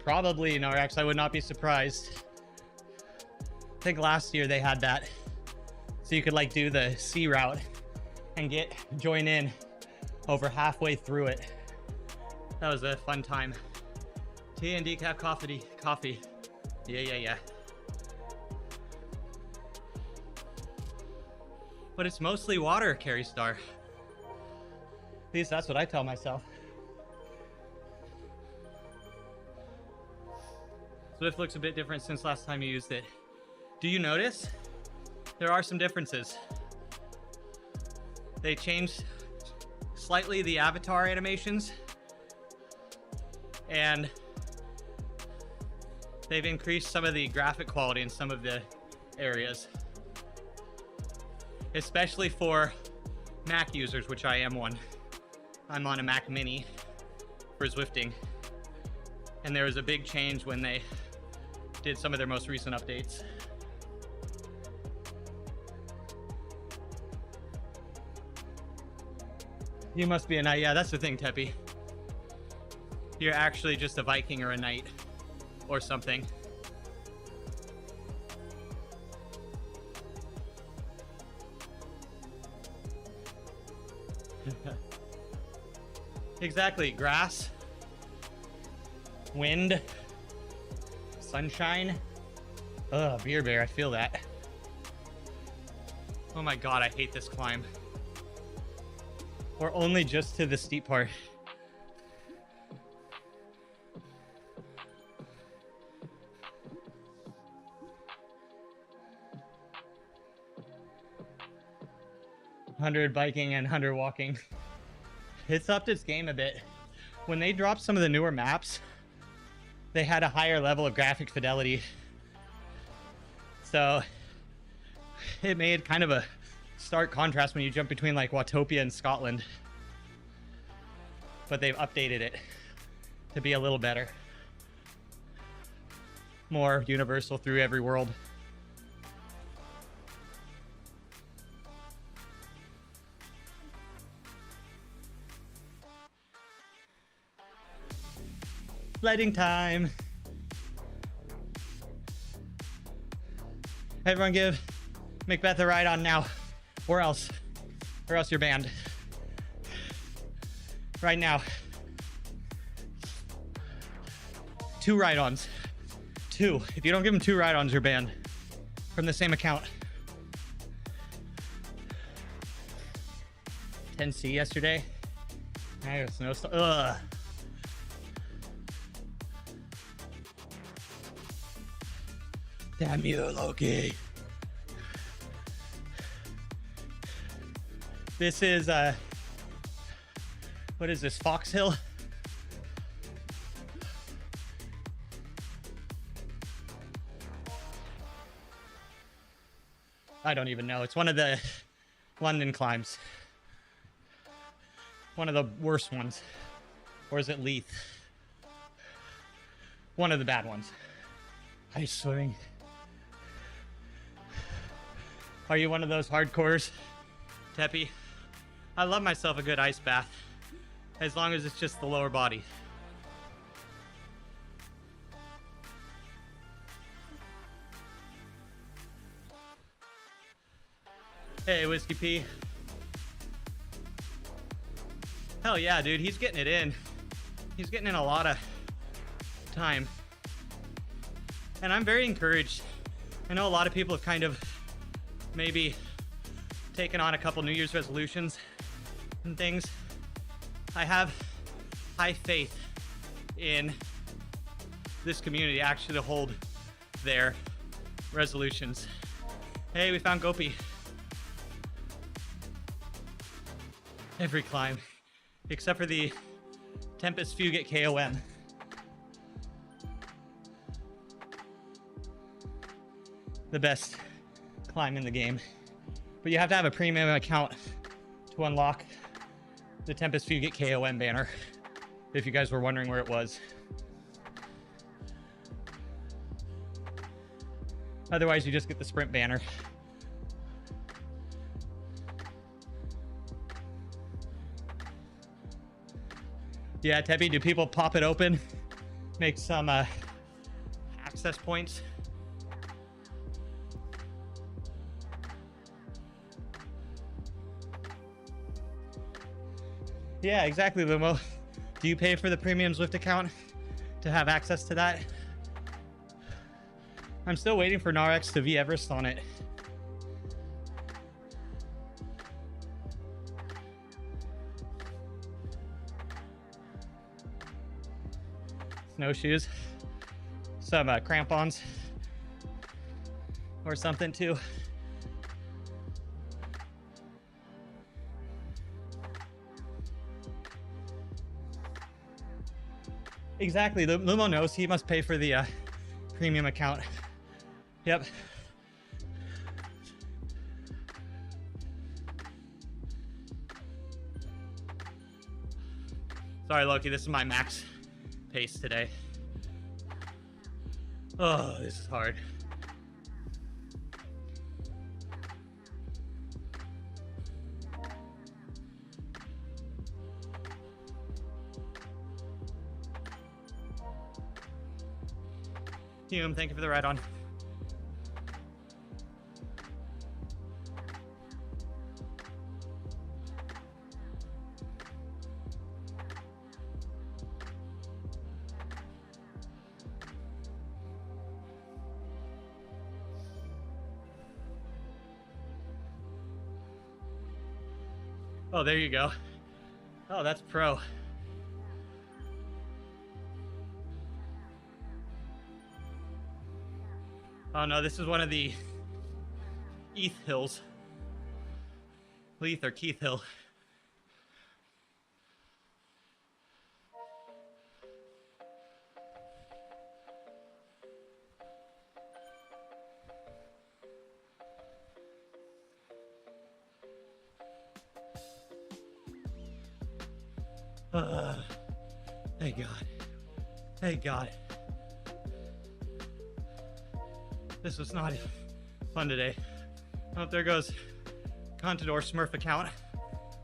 Probably Narx. I would not be surprised. I think last year they had that. So you could like do the C route and join in over halfway through it. That was a fun time. Tea and decaf coffee. Yeah. But it's mostly water, Carrie Star. At least that's what I tell myself. Zwift looks a bit different since last time you used it. Do you notice? There are some differences. They changed slightly the avatar animations, and they've increased some of the graphic quality in some of the areas, especially for Mac users, which I am one. I'm on a Mac Mini for Zwifting, and there was a big change when they did some of their most recent updates. You must be a knight. Yeah, that's the thing, Teppy. You're actually just a Viking or a knight or something. Exactly. Grass, wind, sunshine. Ugh, beer bear, I feel that. Oh my God, I hate this climb. Or only just to the steep part. $100 biking and $100 walking. It's upped its game a bit. When they dropped some of the newer maps, they had a higher level of graphic fidelity. So it made kind of a stark contrast when you jump between like Watopia and Scotland. But they've updated it to be a little better. More universal through every world. Lighting time. Everyone give Macbeth a ride on now. Or else you're banned. Right now. 2 ride-ons. 2. If you don't give them 2 ride-ons, you're banned from the same account. 10C yesterday. I got snowstorm. Ugh. Damn you, Loki. This is, what is this, Fox Hill? I don't even know. It's one of the London climbs. One of the worst ones. Or is it Leith? One of the bad ones. Ice swimming. Are you one of those hardcores, Teppy? I love myself a good ice bath. As long as it's just the lower body. Hey, Whiskey P. Hell yeah, dude. He's getting it in. He's getting in a lot of time. And I'm very encouraged. I know a lot of people have kind of maybe taken on a couple New Year's resolutions and things. I have high faith in this community actually to hold their resolutions. Hey, we found Gopi. Every climb, except for the Tempest Fugit KOM. The best climb in the game. But you have to have a premium account to unlock the Tempest Fugit KOM banner, if you guys were wondering where it was. Otherwise, you just get the sprint banner. Yeah, Teppy, do people pop it open? Make some access points? Yeah, exactly, Lumo. Do you pay for the premium Zwift account to have access to that? I'm still waiting for Narex to V Everest on it. Snowshoes, some crampons or something too. Exactly, Lumo knows he must pay for the premium account. Yep. Sorry, Loki, this is my max pace today. Oh, this is hard. Hume, thank you for the ride on. Oh, there you go. Oh, that's pro. Oh no, this is one of the Keith Hills. Leith or Keith Hill. Thank God. Thank God. This was not fun today. Oh, there goes Contador Smurf account.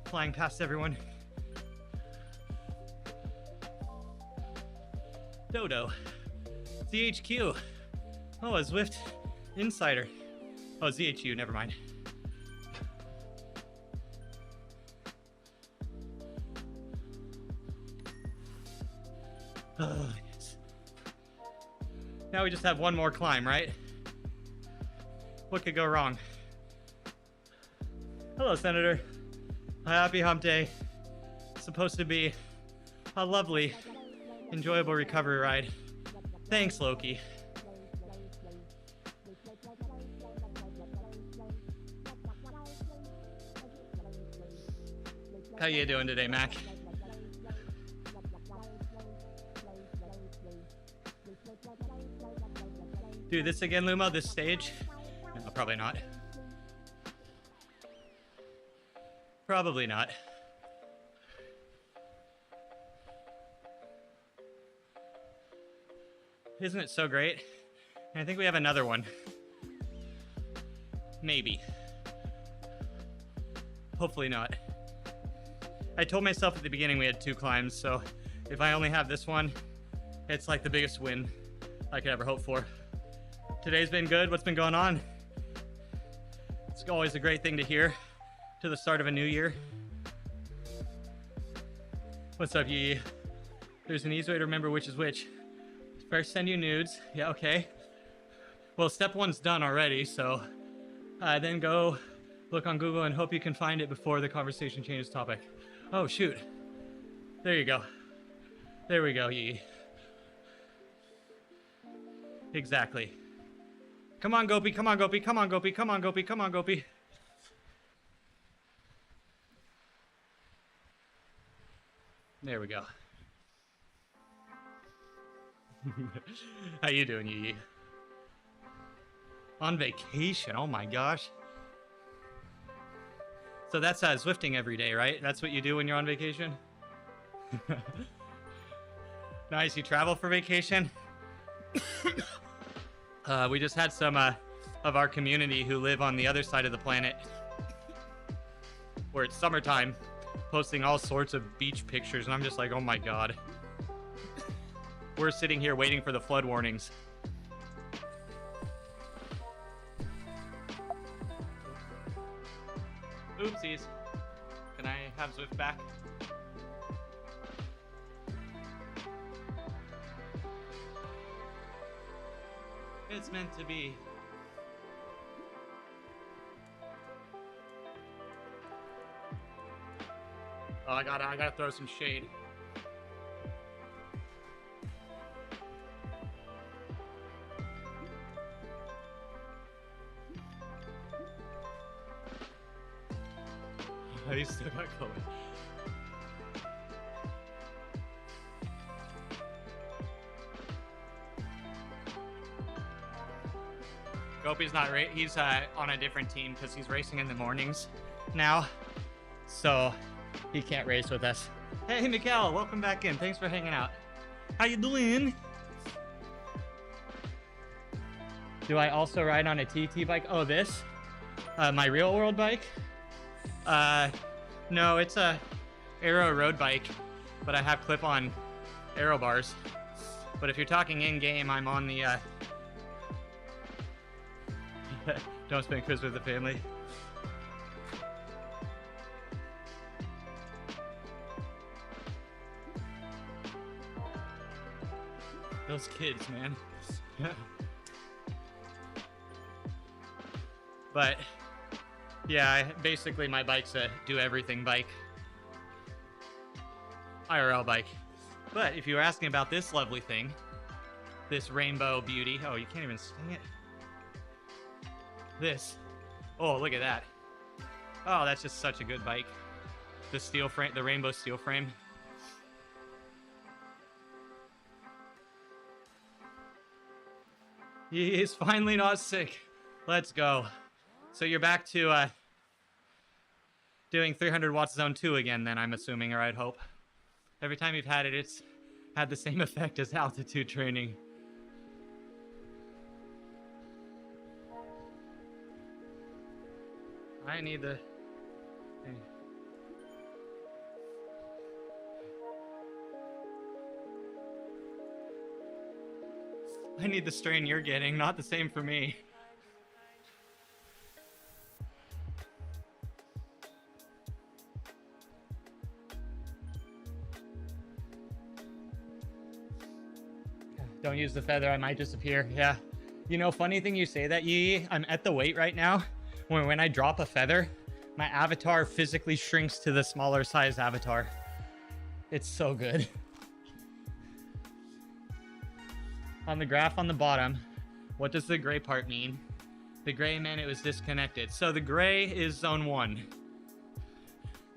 Flying past everyone. Dodo. ZHQ. Oh, a Zwift Insider. Oh, ZHU, never mind. Oh, yes. Now we just have one more climb, right? What could go wrong? Hello, Senator. Happy hump day. It's supposed to be a lovely, enjoyable recovery ride. Thanks, Loki. How you doing today, Mac? Do this again, Lumo, this stage? No, probably not. Probably not. Isn't it so great? And I think we have another one. Maybe. Hopefully not. I told myself at the beginning we had 2 climbs, so if I only have this one, it's like the biggest win I could ever hope for. Today's been good. What's been going on? It's always a great thing to hear to the start of a new year. What's up, Yee? There's an easy way to remember which is which. First, send you nudes. Yeah, okay. Well, step 1's done already, so then go look on Google and hope you can find it before the conversation changes topic. Oh, shoot. There you go. There we go, Yee. Exactly. Come on, Gopi, come on, Gopi, come on, Gopi, come on, Gopi, come on, Gopi. There we go. How you doing, Yee? On vacation, oh my gosh. So that's Zwifting every day, right? That's what you do when you're on vacation? Nice, you travel for vacation? We just had some of our community who live on the other side of the planet, where it's summertime, posting all sorts of beach pictures, and I'm just like, oh my god. We're sitting here waiting for the flood warnings. Oopsies. Can I have Zwift back? It's meant to be. Oh, I gotta throw some shade. Oh, he's still got COVID. Gopi's not right. He's on a different team because he's racing in the mornings now, so he can't race with us. Hey, Mikkel, welcome back in. Thanks for hanging out. How you doing? Do I also ride on a TT bike? Oh, this? My real world bike? No, it's a aero road bike, but I have clip-on aero bars. But if you're talking in-game, I'm on the, don't spend Christmas with the family. Those kids, man. But yeah, basically my bike's a do everything bike. IRL bike. But if you were asking about this lovely thing, this rainbow beauty. Oh, you can't even see it. This. Oh, look at that. Oh, that's just such a good bike. The steel frame, the rainbow steel frame. He is finally not sick. Let's go. So you're back to doing 300 watts zone 2 again then, I'm assuming, or I'd hope. Every time you've had it, it's had the same effect as altitude training. I need the... I need the strain you're getting, not the same for me. Don't use the feather, I might disappear. Yeah. You know, funny thing you say that, Yee. I'm at the weight right now. When I drop a feather, my avatar physically shrinks to the smaller size avatar. It's so good. On the graph on the bottom, what does the gray part mean? The gray meant it was disconnected. So the gray is zone 1.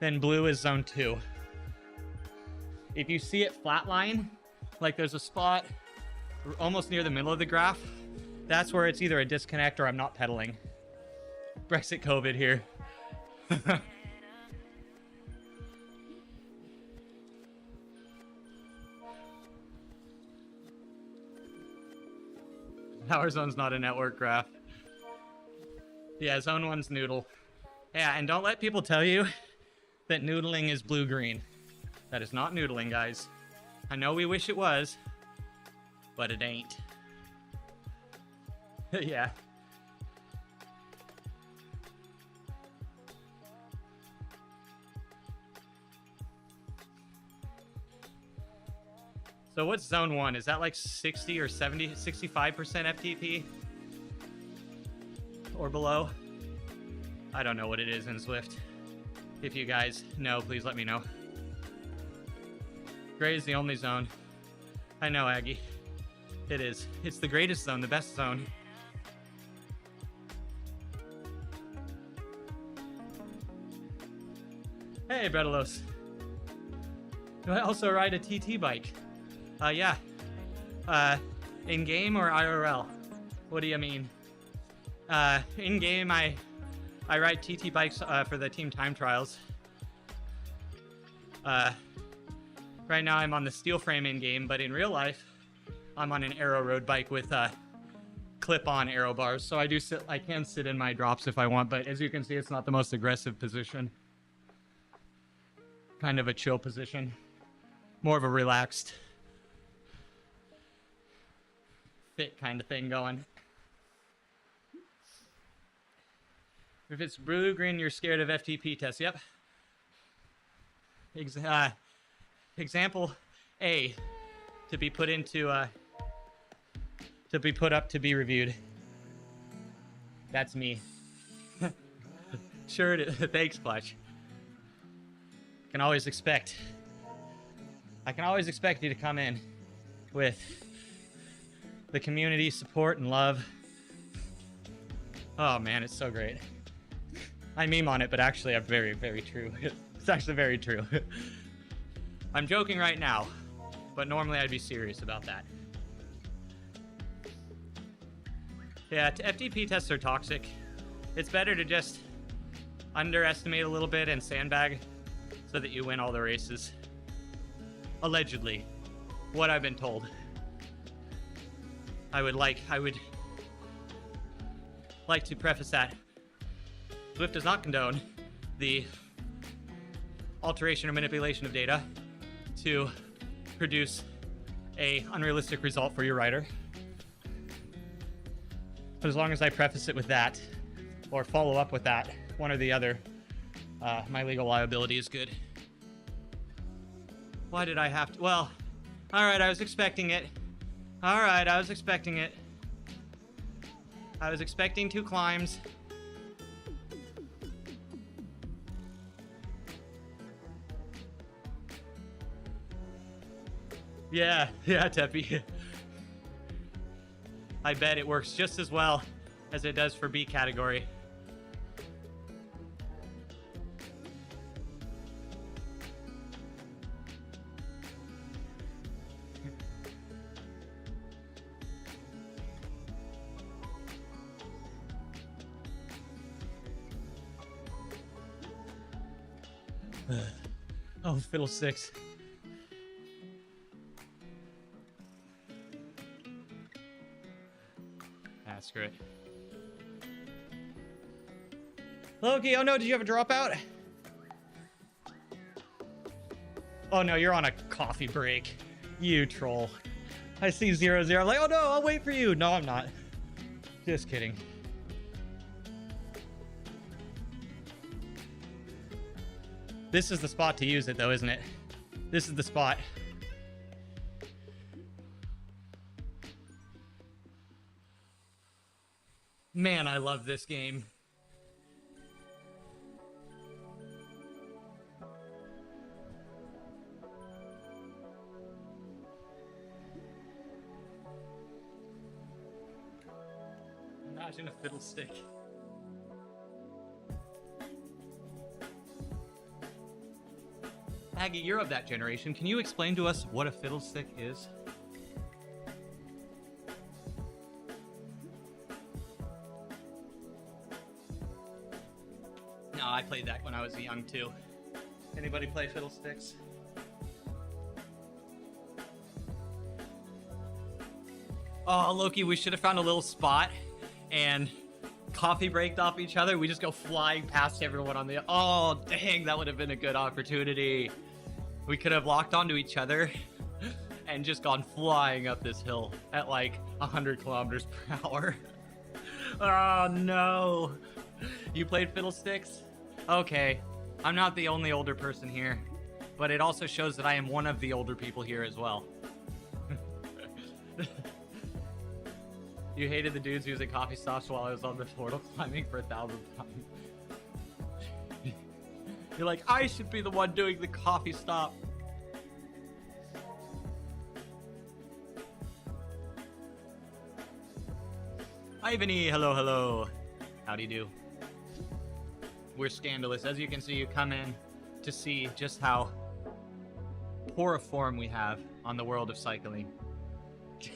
Then blue is zone 2. If you see it flatline, like there's a spot almost near the middle of the graph, that's where it's either a disconnect or I'm not pedaling. Brexit COVID here. Power Zone's not a network graph. Yeah, Zone 1's noodle. Yeah, and don't let people tell you that noodling is blue-green. That is not noodling, guys. I know we wish it was, but it ain't. Yeah. So what's Zone 1? Is that like 60 or 70, 65% FTP? Or below? I don't know what it is in Zwift. If you guys know, please let me know. Gray is the only zone. I know, Aggie. It is. It's the greatest zone, the best zone. Hey, Brettalos. Do I also ride a TT bike? Yeah. In-game or IRL? What do you mean? In-game, I ride TT bikes for the team time trials. Right now I'm on the steel frame in-game, but in real life, I'm on an aero road bike with clip-on aero bars. So I can sit in my drops if I want, but as you can see, it's not the most aggressive position. Kind of a chill position. More of a relaxed, fit kind of thing going. If it's blue-green, you're scared of FTP tests. Yep. Example A, to be put into, to be put up to be reviewed. That's me. Sure, thanks, Clutch. I can always expect you to come in with the community support and love. Oh man, it's so great. I meme on it, but actually I'm very, very true. It's actually very true. I'm joking right now, but normally I'd be serious about that. Yeah, FTP tests are toxic. It's better to just underestimate a little bit and sandbag so that you win all the races. Allegedly, what I've been told. I would like to preface that Zwift does not condone the alteration or manipulation of data to produce a unrealistic result for your rider. But as long as I preface it with that, or follow up with that, one or the other, my legal liability is good. Why did I have to? Well, alright, I was expecting it. Alright, I was expecting it. I was expecting 2 climbs. Yeah, Teppy. I bet it works just as well as it does for B category. Oh, fiddlesticks. Screw it. Loki, oh no, did you have a dropout? Oh no, you're on a coffee break. You troll. I see 0, 0. I'm like, oh no, I'll wait for you. No, I'm not. Just kidding. This is the spot to use it though, isn't it? This is the spot. Man, I love this game. Imagine a fiddlestick. Aggie, you're of that generation. Can you explain to us what a fiddlestick is? No, I played that when I was young too. Anybody play Oh, Loki, we should have found a little spot and coffee breaked off each other. We just go flying past everyone on the... Oh, dang, that would have been a good opportunity. We could have locked onto each other and just gone flying up this hill at like 100 kilometers per hour. Oh, no. You played Fiddlesticks? Okay. I'm not the only older person here, but it also shows that I am one of the older people here as well. You hated the dudes using coffee stops while I was on the portal climbing for 1,000 times. You're like, I should be the one doing the coffee stop. Ivany, hello, hello. Howdy do. We're scandalous. As you can see, you come in to see just how poor a form we have on the world of cycling.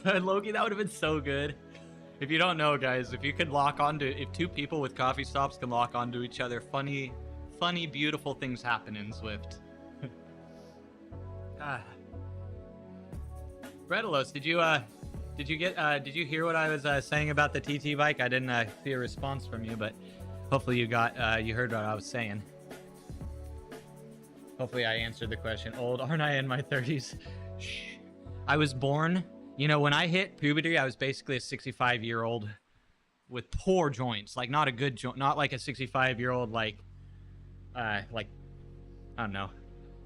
Loki, that would have been so good. If you don't know, guys, if you could lock onto, if two people with coffee stops can lock onto each other, funny, beautiful things happen in Zwift. Brettalos, did you hear what I was saying about the TT bike? I didn't see a response from you, but hopefully you heard what I was saying. Hopefully I answered the question. Old, aren't I in my 30s? Shh. I was born, you know, when I hit puberty, I was basically a 65-year-old with poor joints, like not a good joint, not like a 65-year-old like I don't know,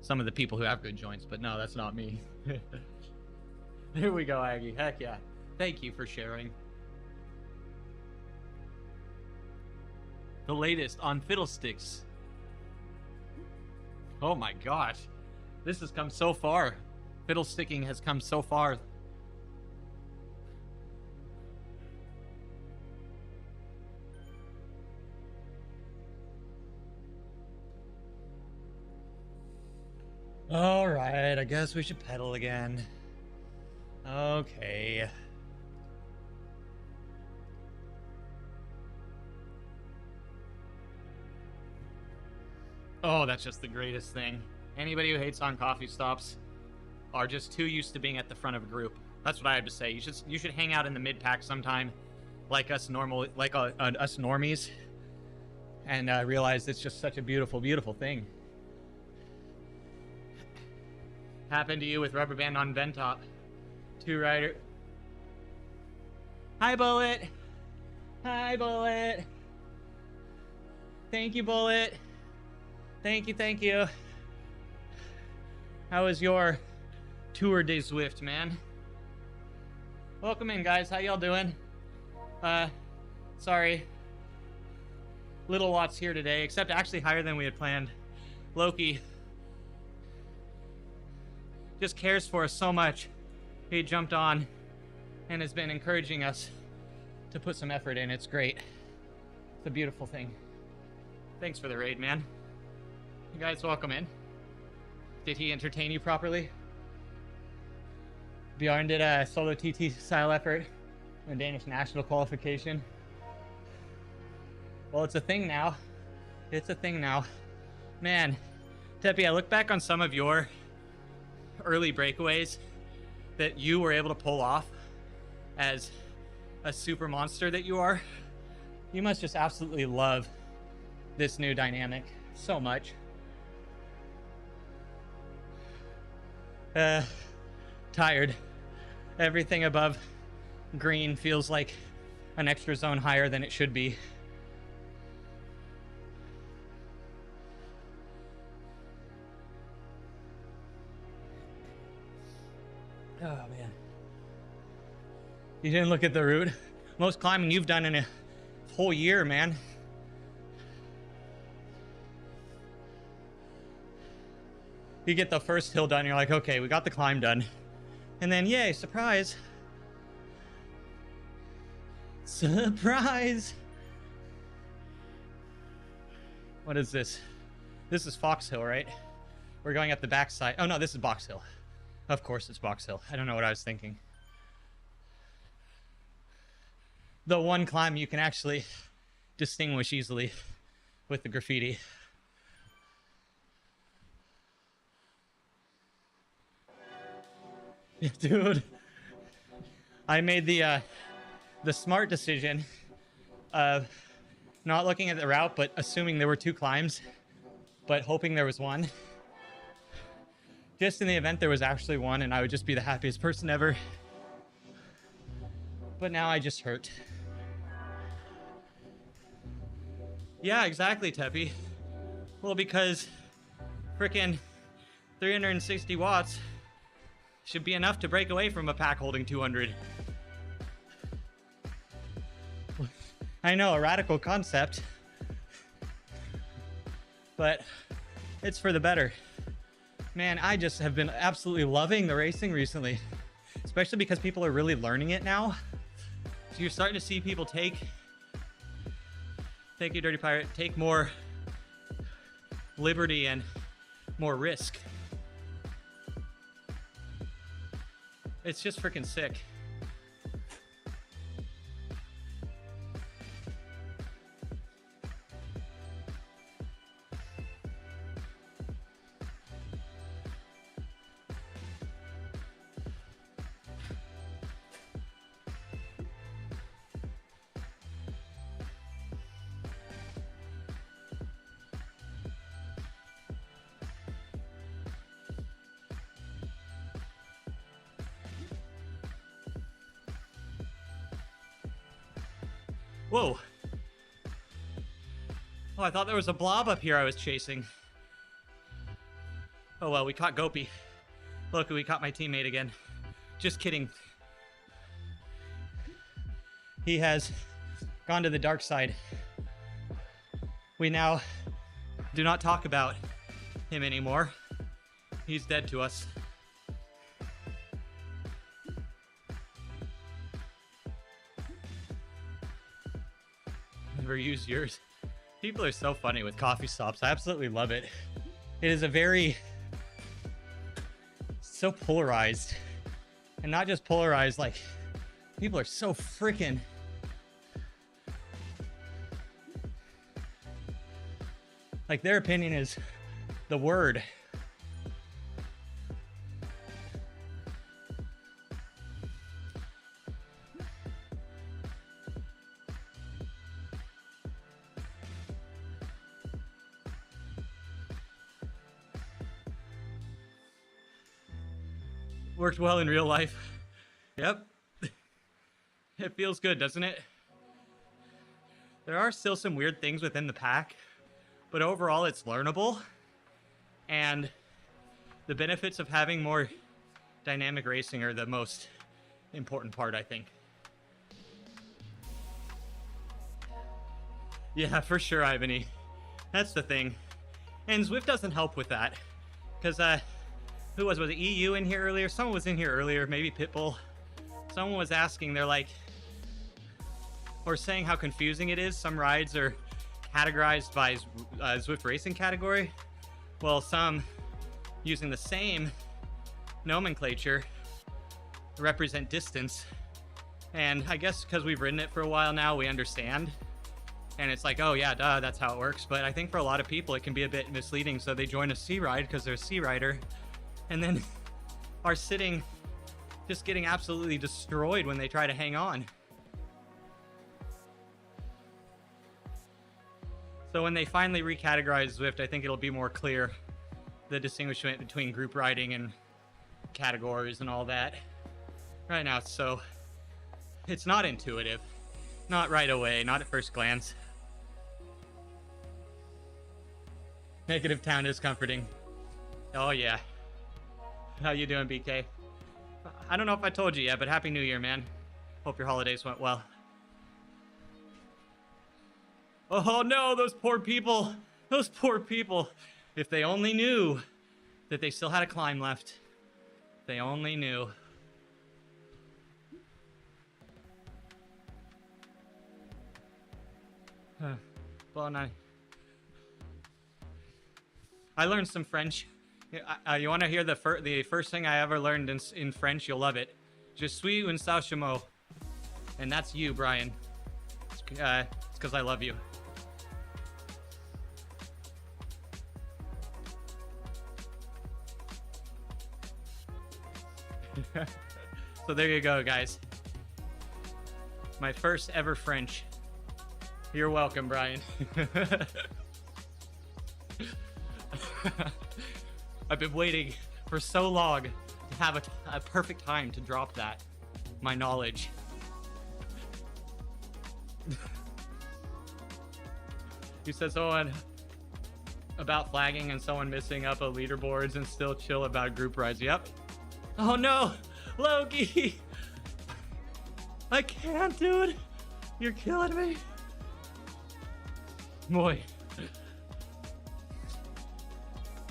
some of the people who have good joints, but no, that's not me. Here we go, Aggie. Heck yeah. Thank you for sharing. The latest on Fiddlesticks. Oh my gosh. This has come so far. Fiddlesticking has come so far. All right, I guess we should pedal again. Okay. Oh, that's just the greatest thing. Anybody who hates on coffee stops are just too used to being at the front of a group. That's what I have to say. You should hang out in the mid pack sometime, like us us normies, and realize it's just such a beautiful, beautiful thing. Happened to you with Rubber Band on Ventop. Two rider. Hi, Bullet. Hi, Bullet. Thank you, Bullet. Thank you, thank you. How was your tour de Zwift, man? Welcome in, guys. How y'all doing? Sorry. Little Watts here today, except actually higher than we had planned. Loki just cares for us so much. He jumped on and has been encouraging us to put some effort in. It's great. It's a beautiful thing. Thanks for the raid, man. You guys, welcome in. Did he entertain you properly? Bjorn did a solo TT style effort in Danish national qualification. Well, it's a thing now. It's a thing now. Man, Teppy, I look back on some of your early breakaways that you were able to pull off as a super monster that you are. You must just absolutely love this new dynamic so much. Tired. Everything above green feels like an extra zone higher than it should be. Oh, man. You didn't look at the route. Most climbing you've done in a whole year, man. You get the first hill done, you're like, okay, we got the climb done. And then, yay, surprise. Surprise! What is this? This is Fox Hill, right? We're going up the backside. Oh, no, this is Box Hill. Of course it's Box Hill. I don't know what I was thinking. The one climb you can actually distinguish easily with the graffiti. Dude, I made the smart decision of not looking at the route, but assuming there were 2 climbs, but hoping there was one. Just in the event there was actually one, and I would just be the happiest person ever. But now I just hurt. Yeah, exactly, Teppy. Well, because frickin' 360 watts should be enough to break away from a pack holding 200. I know, a radical concept, but it's for the better. Man, I just have been absolutely loving the racing recently, especially because people are really learning it now. So you're starting to see people take, thank you, Dirty Pirate, take more liberty and more risk. It's just freaking sick. Whoa. Oh, I thought there was a blob up here I was chasing. Oh well, we caught Gopi. Look, we caught my teammate again. Just kidding. He has gone to the dark side. We now do not talk about him anymore. He's dead to us. Never use yours. People are so funny with coffee stops. I absolutely love it. It is a very so polarized, and not just polarized, like people are so freaking like their opinion is the word. Worked well in real life. Yep. It feels good, doesn't it? There are still some weird things within the pack, but overall it's learnable. And the benefits of having more dynamic racing are the most important part, I think. Yeah, for sure, Ivany. That's the thing. And Zwift doesn't help with that. Because, who was it EU in here earlier? Someone was in here earlier, maybe Pitbull. Someone was asking, they're like, or saying how confusing it is. Some rides are categorized by Zwift racing category. Well, some using the same nomenclature represent distance. And I guess because we've ridden it for a while now, we understand. And it's like, oh yeah, duh, that's how it works. But I think for a lot of people, it can be a bit misleading. So they join a C ride because they're a C rider, and then are sitting just getting absolutely destroyed when they try to hang on. So when they finally recategorize Zwift, I think it'll be more clear the distinguishment between group riding and categories and all that. Right now, so it's not intuitive, not right away, not at first glance. Negative town is comforting. Oh yeah. How you doing, BK? I don't know if I told you yet, but Happy New Year, man. Hope your holidays went well. Oh no, those poor people. Those poor people. If they only knew that they still had a climb left. If they only knew. Well, no. I learned some French. You want to hear the first thing I ever learned in French? You'll love it. Je suis un sale chameau. And that's you, Brian. It's because I love you. So there you go, guys. My first ever French. You're welcome, Brian. I've been waiting for so long to have a perfect time to drop that. My knowledge. You said someone about flagging and someone missing up of leaderboards and still chill about group rides. Yep. Oh no, Loki. I can't, dude. You're killing me. Boy.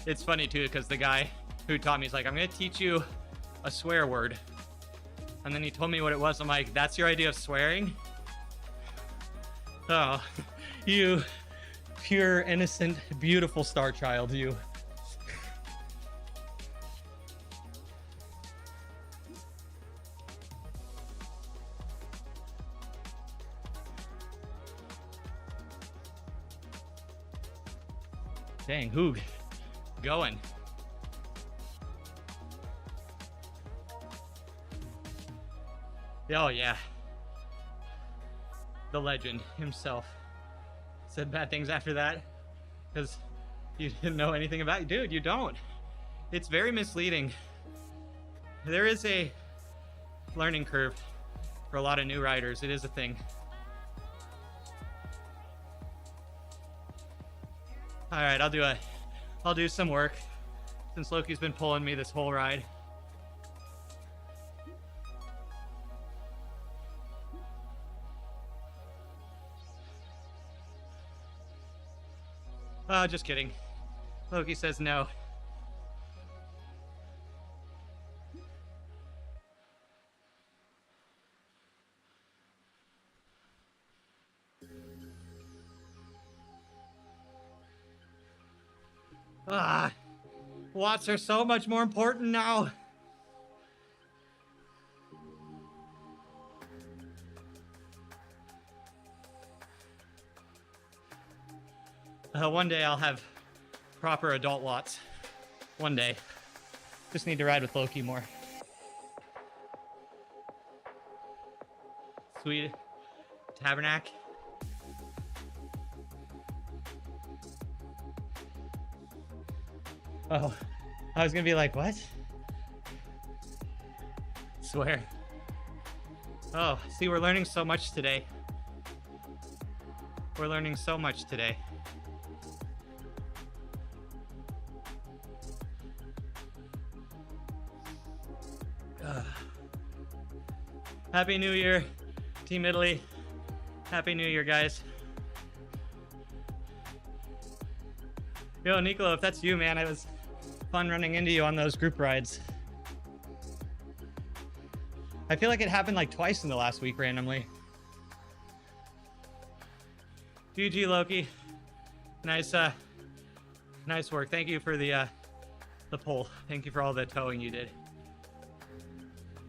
It's funny too, because the guy who taught me, he's like, I'm gonna teach you a swear word. And then he told me what it was. I'm like, that's your idea of swearing? Oh, you pure, innocent, beautiful star child, you. Dang, who going? Oh yeah, the legend himself said bad things after that because you didn't know anything about it. Dude, you don't. It's very misleading. There is a learning curve for a lot of new riders. It is a thing. All right, I'll do some work since Loki's been pulling me this whole ride. Just kidding. Loki says no. Watts are so much more important now. One day I'll have proper adult Watts. One day. Just need to ride with Loki more. Sweet Tabernacle. Oh, I was gonna be like, what? Swear. Oh, see, we're learning so much today. We're learning so much today. Happy New Year, Team Italy. Happy New Year, guys. Yo, Nicolo, if that's you, man, it was fun running into you on those group rides. I feel like it happened like twice in the last week randomly. GG, Loki. Nice work. Thank you for the poll. Thank you for all the towing you did.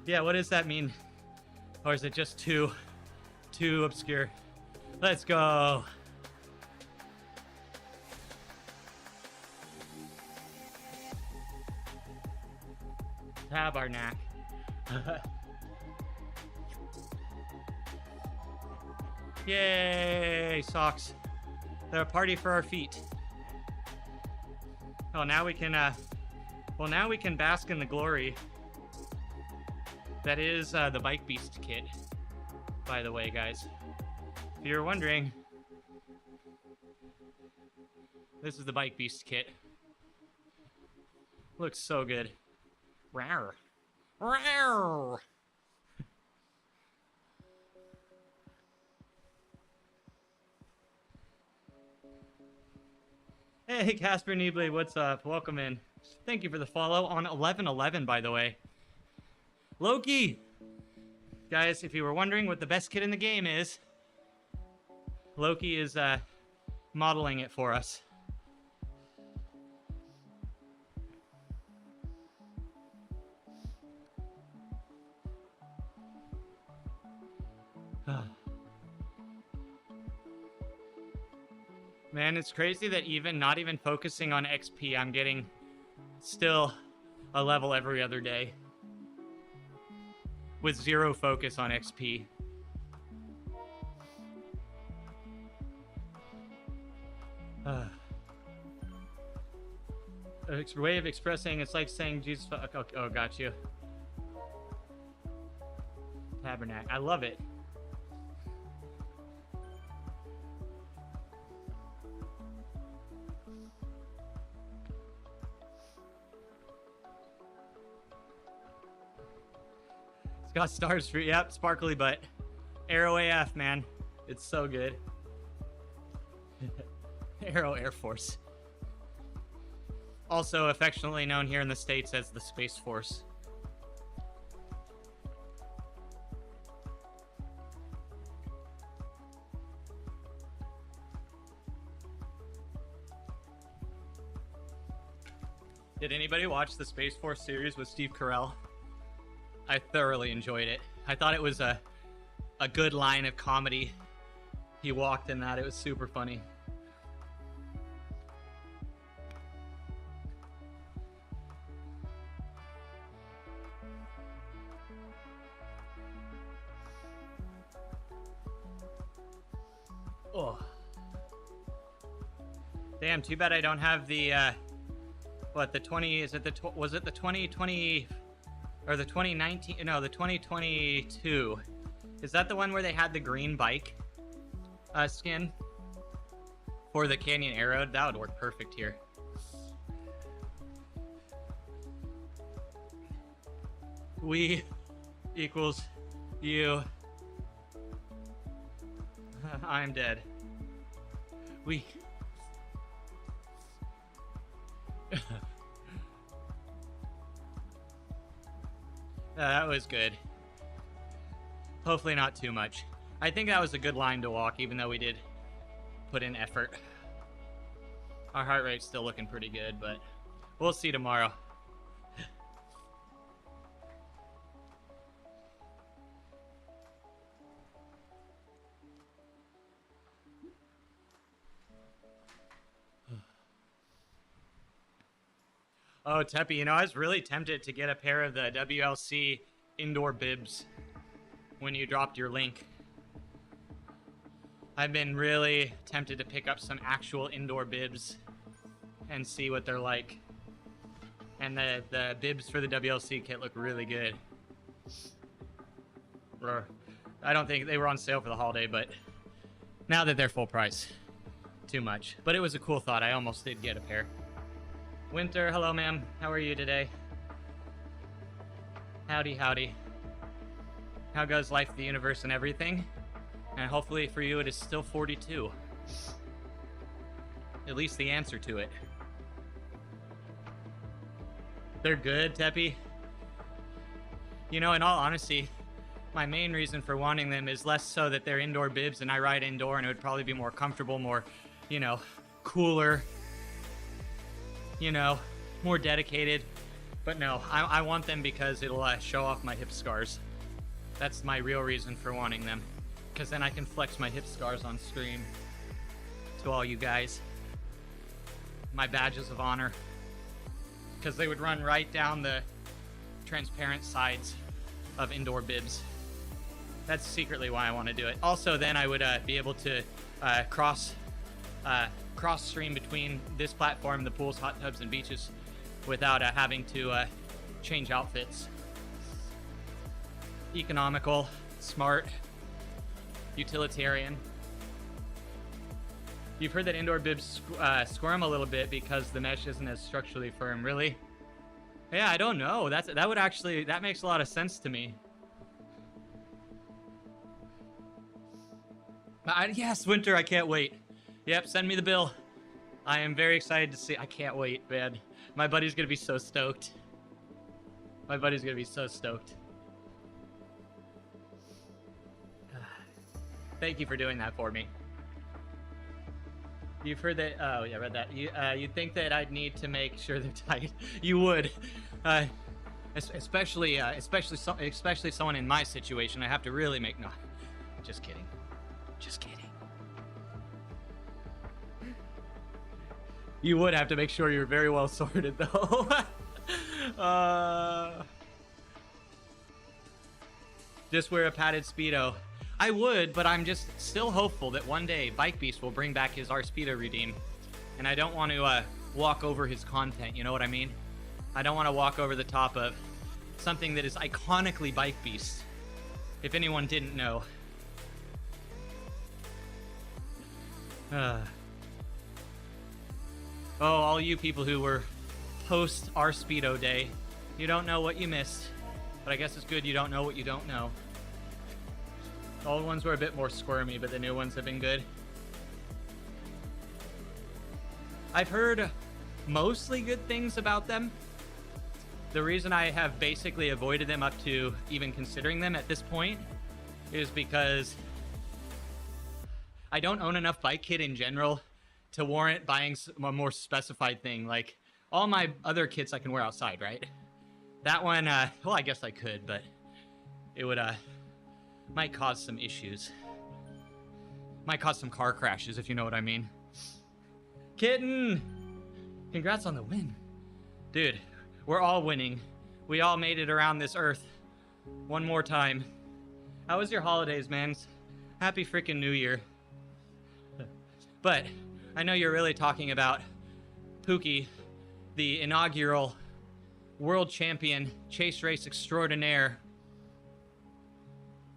Yeah, what does that mean? Or is it just too obscure? Let's go. Tabarnak. Yay, socks. They're a party for our feet. Oh, now we can, well, now we can bask in the glory. That is the Bike Beast kit, by the way, guys. If you're wondering, this is the Bike Beast kit. Looks so good. Rawr. Rawr. Hey, Casper Niebly, what's up? Welcome in. Thank you for the follow on 11/11, by the way. Loki! Guys, if you were wondering what the best kit in the game is, Loki is modeling it for us. Man, it's crazy that not even focusing on XP, I'm getting still a level every other day with zero focus on XP. Way of expressing, it's like saying Jesus fuck. Oh, got you. Tabernacle. I love it. It's got stars for, yep, sparkly butt. Arrow AF, man. It's so good. Arrow Air Force. Also affectionately known here in the States as the Space Force. Did anybody watch the Space Force series with Steve Carell? I thoroughly enjoyed it. I thought it was a good line of comedy. He walked in that. It was super funny. Oh. Damn, too bad I don't have the, what, the 20, is it the, was it the 2020, or the 2019, no, the 2022. Is that the one where they had the green bike skin for the Canyon Arrow? That would work perfect here. We equals you. I'm dead. We. That was good. Hopefully not too much. I think that was a good line to walk, even though we did put in effort. Our heart rate's still looking pretty good, but we'll see tomorrow. Oh, Teppy, you know, I was really tempted to get a pair of the WLC indoor bibs when you dropped your link. I've been really tempted to pick up some actual indoor bibs and see what they're like. And the bibs for the WLC kit look really good. I don't think they were on sale for the holiday, but now that they're full price, too much. But it was a cool thought. I almost did get a pair. Winter, hello ma'am. How are you today? Howdy, howdy. How goes life, the universe, and everything? And hopefully for you it is still 42. At least the answer to it. They're good, Teppy. You know, in all honesty, my main reason for wanting them is less so that they're indoor bibs and I ride indoor and it would probably be more comfortable, more, you know, cooler, you know, more dedicated. But no, I want them because it'll show off my hip scars. That's my real reason for wanting them. Because then I can flex my hip scars on stream to all you guys. My badges of honor. Because they would run right down the transparent sides of indoor bibs. That's secretly why I want to do it. Also, then I would be able to cross stream between this platform, the pools, hot tubs, and beaches without having to change outfits. Economical, smart, utilitarian. You've heard that indoor bibs squirm a little bit because the mesh isn't as structurally firm. Really? Yeah, I don't know. That makes a lot of sense to me. Yes, Winter, I can't wait. Yep, send me the bill. I am very excited to see. I can't wait, man. My buddy's gonna be so stoked. My buddy's gonna be so stoked. Thank you for doing that for me. You've heard that. Oh yeah, I read that. You think that I'd need to make sure they're tight? You would, especially someone in my situation. I have to really make. No, just kidding. Just kidding. You would have to make sure you're very well sorted, though. Just wear a padded Speedo. I would, but I'm just still hopeful that one day Bike Beast will bring back his R Speedo redeem. and I don't want to walk over his content, you know what I mean? I don't want to walk over the top of something that is iconically Bike Beast, if anyone didn't know. Oh, all you people who were post our Speedo day, you don't know what you missed, but I guess it's good you don't know what you don't know. The old ones were a bit more squirmy, but the new ones have been good. I've heard mostly good things about them. The reason I have basically avoided them up to even considering them at this point is because I don't own enough bike kit in general to warrant buying a more specified thing. Like, all my other kits I can wear outside, right? That one, well, I guess I could, but it would, might cause some issues. Might cause some car crashes, if you know what I mean. Kitten! Congrats on the win. Dude, we're all winning. We all made it around this earth one more time. How was your holidays, man? Happy freaking New Year. But I know you're really talking about Pookie, the inaugural world champion chase race extraordinaire.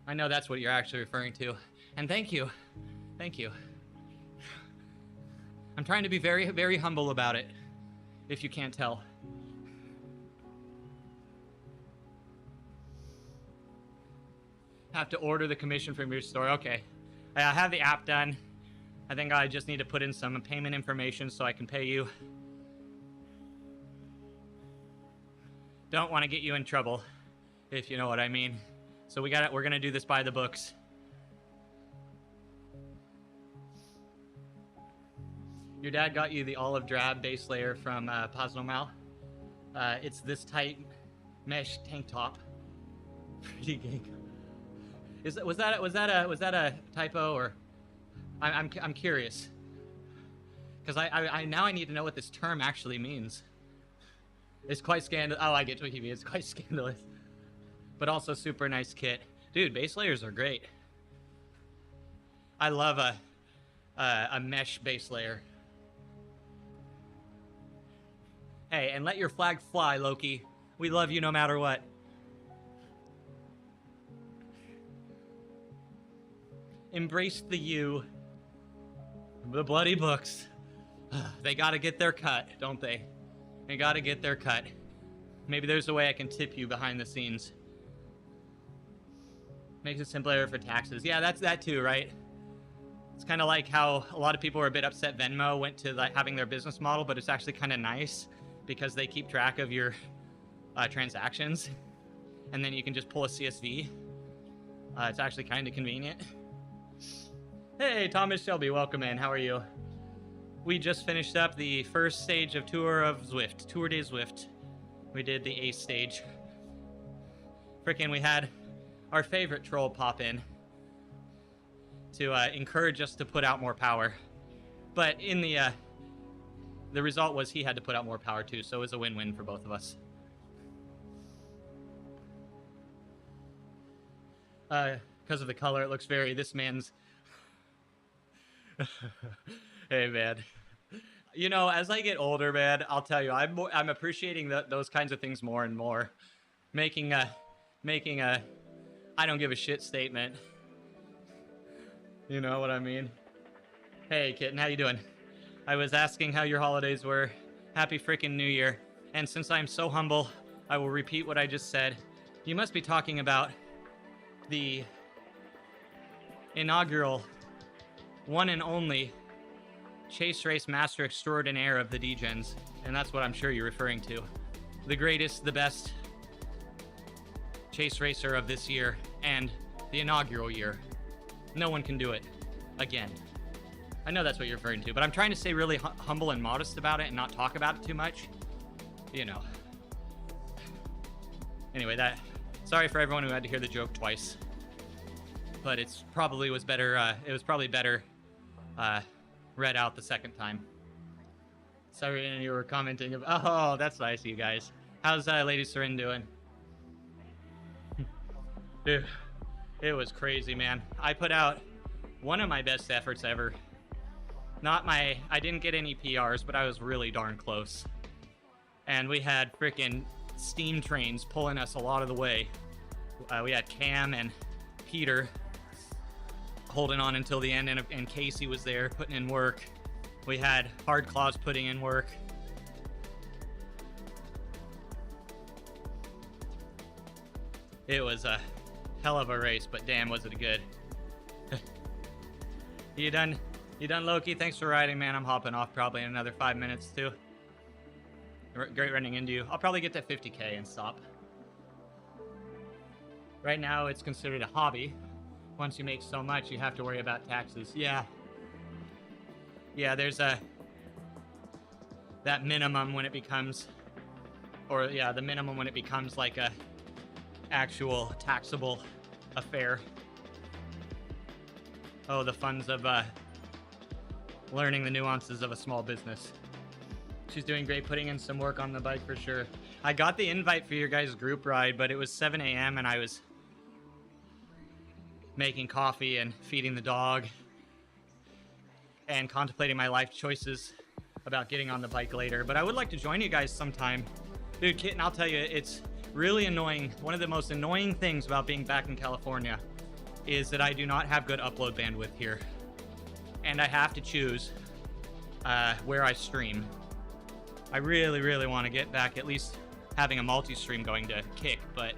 I know that's what you're actually referring to. And thank you. Thank you. I'm trying to be very, very humble about it, if you can't tell. Have to order the commission from your store. Okay. I have the app done. I think I just need to put in some payment information so I can pay you. Don't want to get you in trouble, if you know what I mean. So we're gonna do this by the books. Your dad got you the olive drab base layer from Paznomal. It's this tight mesh tank top. Pretty gay. Was that a typo, or I'm curious, because I now I need to know what this term actually means. It's quite scandalous. Oh, I get what you mean. It's quite scandalous, but also super nice kit, dude. Base layers are great. I love a mesh base layer. Hey, and let your flag fly, Loki. We love you no matter what. Embrace the you. The bloody books. They gotta get their cut, don't they? They gotta get their cut. Maybe there's a way I can tip you behind the scenes. Makes it simpler for taxes. Yeah, that's that too, right? It's kind of like how a lot of people were a bit upset Venmo went to like having their business model, but it's actually kind of nice because they keep track of your transactions, and then you can just pull a CSV. It's actually kind of convenient. Hey, Thomas Shelby, welcome in. How are you? We just finished up the first stage of Tour of Zwift, Tour de Zwift. We did the ace stage. Frickin', we had our favorite troll pop in to encourage us to put out more power. But in the result was he had to put out more power too, so it was a win-win for both of us. Because of the color, it looks very, this man's... Hey, man. You know, as I get older, man, I'll tell you, I'm appreciating those kinds of things more and more. Making a I don't give a shit statement. You know what I mean? Hey, kitten, how you doing? I was asking how your holidays were. Happy freaking New Year. And since I'm so humble, I will repeat what I just said. You must be talking about the inaugural, one and only chase race master extraordinaire of the Degens, and that's what I'm sure you're referring to. The greatest, the best chase racer of this year and the inaugural year. No one can do it again. I know that's what you're referring to, but I'm trying to stay really humble and modest about it and not talk about it too much. You know. Anyway, sorry for everyone who had to hear the joke twice. But it was probably better read out the second time. Sorry, you were commenting about, oh, that's nice of you guys. How's Lady Serin doing? Dude, it was crazy, man. I put out one of my best efforts ever. I didn't get any PRs, but I was really darn close. And we had freaking steam trains pulling us a lot of the way. We had Cam and Peter holding on until the end, and Casey was there putting in work. We had Hard Claws putting in work. It was a hell of a race, but damn, was it good. You done, Loki? Thanks for riding, man. I'm hopping off probably in another 5 minutes, too. Great running into you. I'll probably get to 50K and stop. Right now, it's considered a hobby. Once you make so much, you have to worry about taxes. Yeah. Yeah, there's that minimum when it becomes, the minimum when it becomes like a actual taxable affair. Oh, the funds of learning the nuances of a small business. She's doing great, putting in some work on the bike for sure. I got the invite for your guys' group ride, but it was 7 a.m. and I was making coffee and feeding the dog and contemplating my life choices about getting on the bike later. But I would like to join you guys sometime. Dude, Kitten, I'll tell you, it's really annoying. One of the most annoying things about being back in California is that I do not have good upload bandwidth here. And I have to choose where I stream. I really, really want to get back at least having a multi-stream going to Kick, but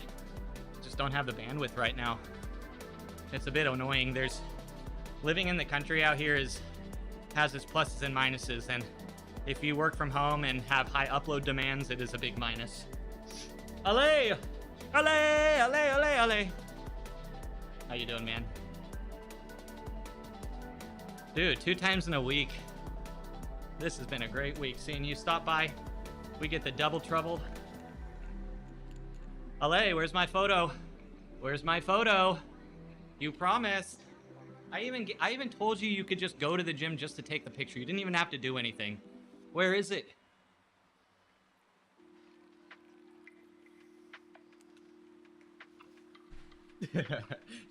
just don't have the bandwidth right now. It's a bit annoying. Living in the country out here has its pluses and minuses, and if you work from home and have high upload demands, it is a big minus. Allez! Allez! Allez! Allez! Allez! How you doing, man? Dude, 2 times in a week. This has been a great week. Seeing you stop by, we get the double trouble. Allez, where's my photo? Where's my photo? You promised. I even told you you could just go to the gym just to take the picture. You didn't even have to do anything. Where is it?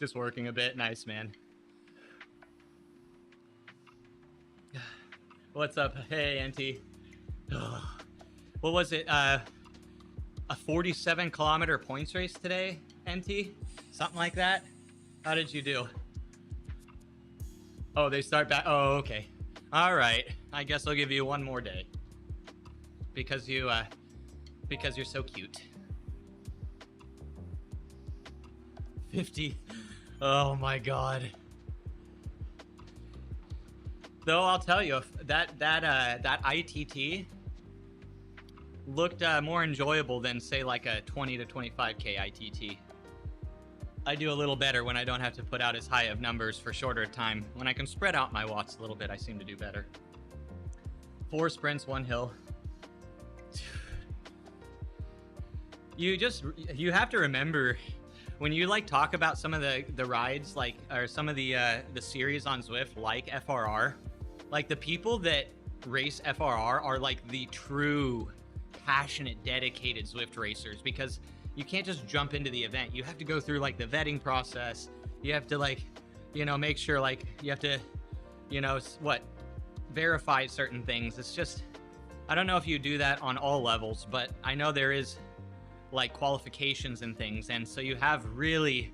Just working a bit. Nice, man. What's up? Hey, Auntie. What was it? A 47-kilometer points race today, Auntie? Something like that? How did you do? Oh, they start back. Oh, okay. All right. I guess I'll give you one more day. Because you're so cute. 50. Oh my God. Though I'll tell you, that ITT looked more enjoyable than say like a 20 to 25K ITT. I do a little better when I don't have to put out as high of numbers for shorter time. When I can spread out my watts a little bit, I seem to do better. 4 sprints, 1 hill. You have to remember when you like talk about some of the rides, like, or some of the series on Zwift, like FRR, like the people that race FRR are like the true passionate, dedicated Zwift racers, because you can't just jump into the event. You have to go through like the vetting process. You have to like, make sure like you have to, verify certain things. It's just, I don't know if you do that on all levels, but I know there is like qualifications and things. And so you have really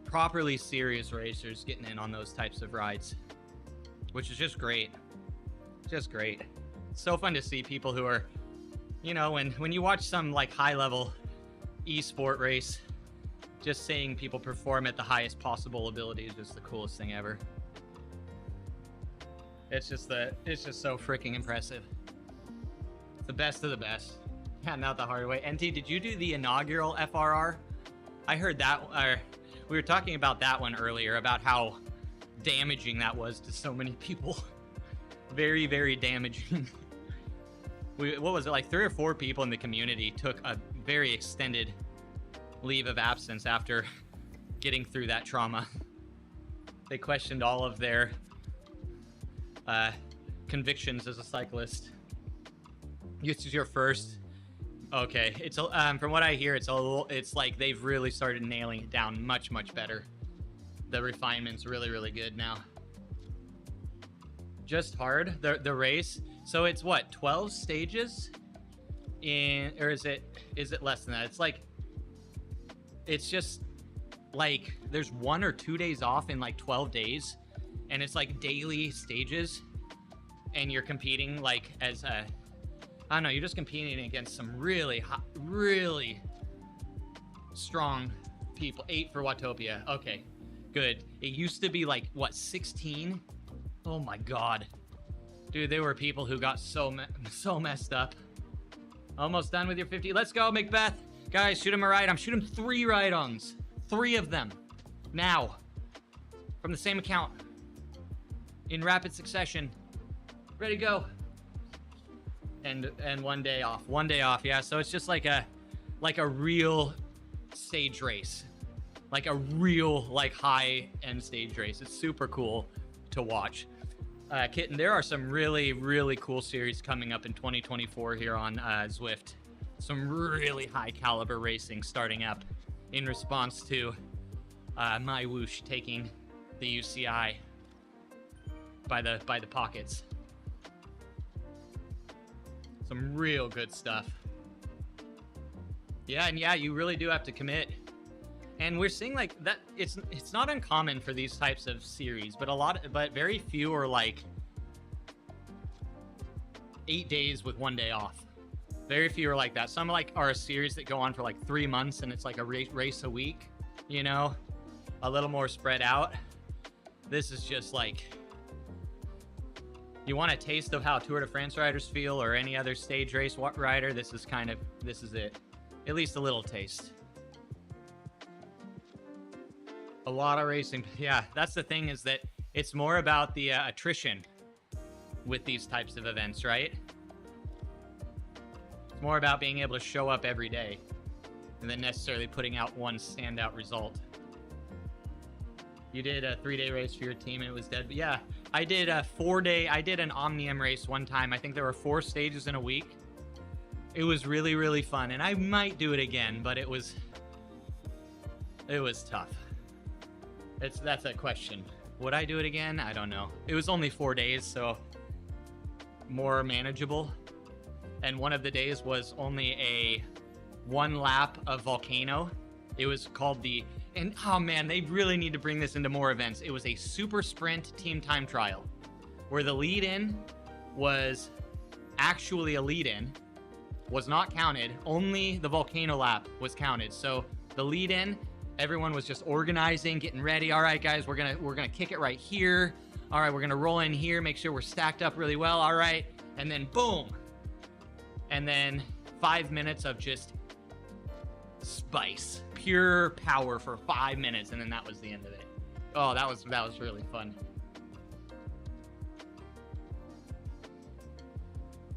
properly serious racers getting in on those types of rides, which is just great. Just great. It's so fun to see people who are, when you watch some like high level esport race, just seeing people perform at the highest possible ability is just the coolest thing ever. It's just so freaking impressive. It's the best of the best. Yeah, not the hard way. NT, did you do the inaugural FRR? I heard that, we were talking about that one earlier, about how damaging that was to so many people. Very, very damaging. What was it, like 3 or 4 people in the community took a very extended leave of absence after getting through that trauma. They questioned all of their convictions as a cyclist. This is your first. Okay, it's from what I hear, it's like they've really started nailing it down much better. The refinement's really good now. just hard, the race. So it's what, 12 stages? Or is it less than that? It's like, it's just like there's 1 or 2 days off in like 12 days, and it's like daily stages, and you're competing like as a, I don't know, you're just competing against some really strong people. 8 for Watopia. Okay, good. It used to be like, what, 16? Oh my god. Dude, there were people who got so messed up. Almost done with your 50. Let's go, Macbeth. Guys, shoot him a ride-on. Shoot him 3 ride-ons. 3 of them. Now. From the same account. In rapid succession. Ready, go. And 1 day off. 1 day off, yeah. So it's just like a real stage race. Like a real, like, high-end stage race. It's super cool to watch. Kitten, there are some really cool series coming up in 2024 here on Zwift. Some really high caliber racing starting up in response to my whoosh taking the UCI by the pockets. Some real good stuff. Yeah, and yeah, you really do have to commit. And we're seeing like that. It's not uncommon for these types of series, but very few are like 8 days with 1 day off. Very few are like that. Some like are a series that go on for like 3 months, and it's like a race a week. You know, a little more spread out. This is just like, you want a taste of how Tour de France riders feel, or any other stage race rider. This is it. At least a little taste. A lot of racing. Yeah, that's the thing, is that it's more about the attrition with these types of events, right? It's more about being able to show up every day than necessarily putting out one standout result. You did a 3-day race for your team and it was dead. But yeah, I did a 4-day. I did an Omnium race one time. I think there were 4 stages in a week. It was really fun, and I might do it again, but it was tough. That's a question. Would I do it again? I don't know. It was only 4 days, so more manageable. And one of the days was only a 1 lap of Volcano. It was called and oh man, they really need to bring this into more events. It was a super sprint team time trial, where the lead-in was actually a lead-in, was not counted. Only the Volcano lap was counted. So the lead-in, everyone was just organizing, getting ready. All right, guys, we're gonna kick it right here. All right, we're gonna roll in here, make sure we're stacked up really well. All right, and then boom, and then 5 minutes of just spice, pure power for 5 minutes, and then that was the end of it. Oh, that was really fun.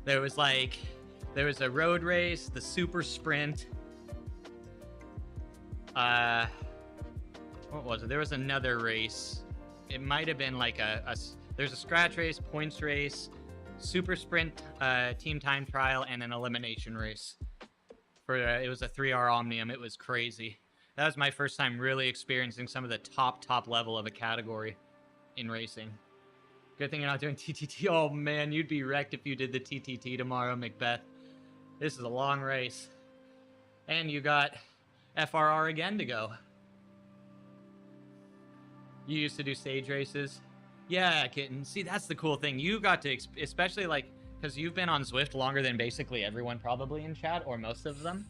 There was a road race, the super sprint. What was it? There was another race. It might have been like there's a scratch race, points race, super sprint, team time trial, and an elimination race. It was a 3-hour Omnium. It was crazy. That was my first time really experiencing some of the top level of a category in racing. Good thing you're not doing TTT. Oh man, you'd be wrecked if you did the TTT tomorrow, Macbeth. This is a long race. And you got FRR again to go. You used to do stage races? Yeah, Kitten. See, that's the cool thing. You got to, especially like, because you've been on Zwift longer than basically everyone probably in chat, or most of them.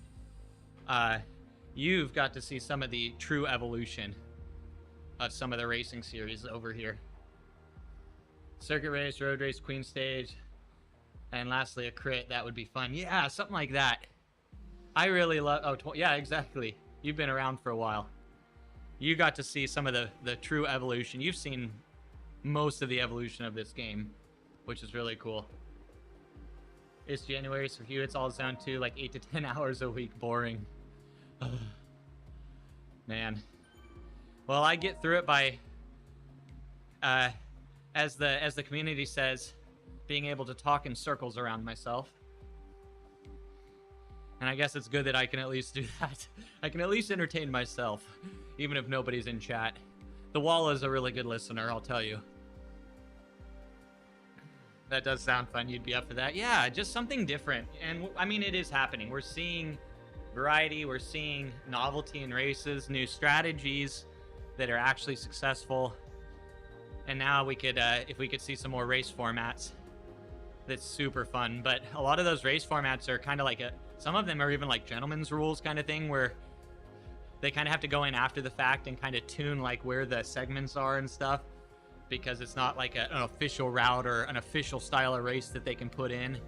You've got to see some of the true evolution of some of the racing series over here. Circuit race, road race, queen stage, and lastly a crit. That would be fun. Yeah, something like that. I really love... yeah, exactly. You've been around for a while. You got to see some of the true evolution. You've seen most of the evolution of this game, which is really cool. It's January, so for you it's all down to like 8 to 10 hours a week. Boring. Man. Well, I get through it by, as the community says, being able to talk in circles around myself. And I guess it's good that I can at least do that. I can at least entertain myself, even if nobody's in chat. The Wall is a really good listener, I'll tell you. That does sound fun. You'd be up for that. Yeah, just something different. And I mean, it is happening. We're seeing variety. We're seeing novelty in races, new strategies that are actually successful. And now we could, if we could see some more race formats, that's super fun. But a lot of those race formats are kind of like some of them are even like gentleman's rules kind of thing, where they kind of have to go in after the fact and kind of tune like where the segments are and stuff, because it's not like an official route or an official style of race that they can put in.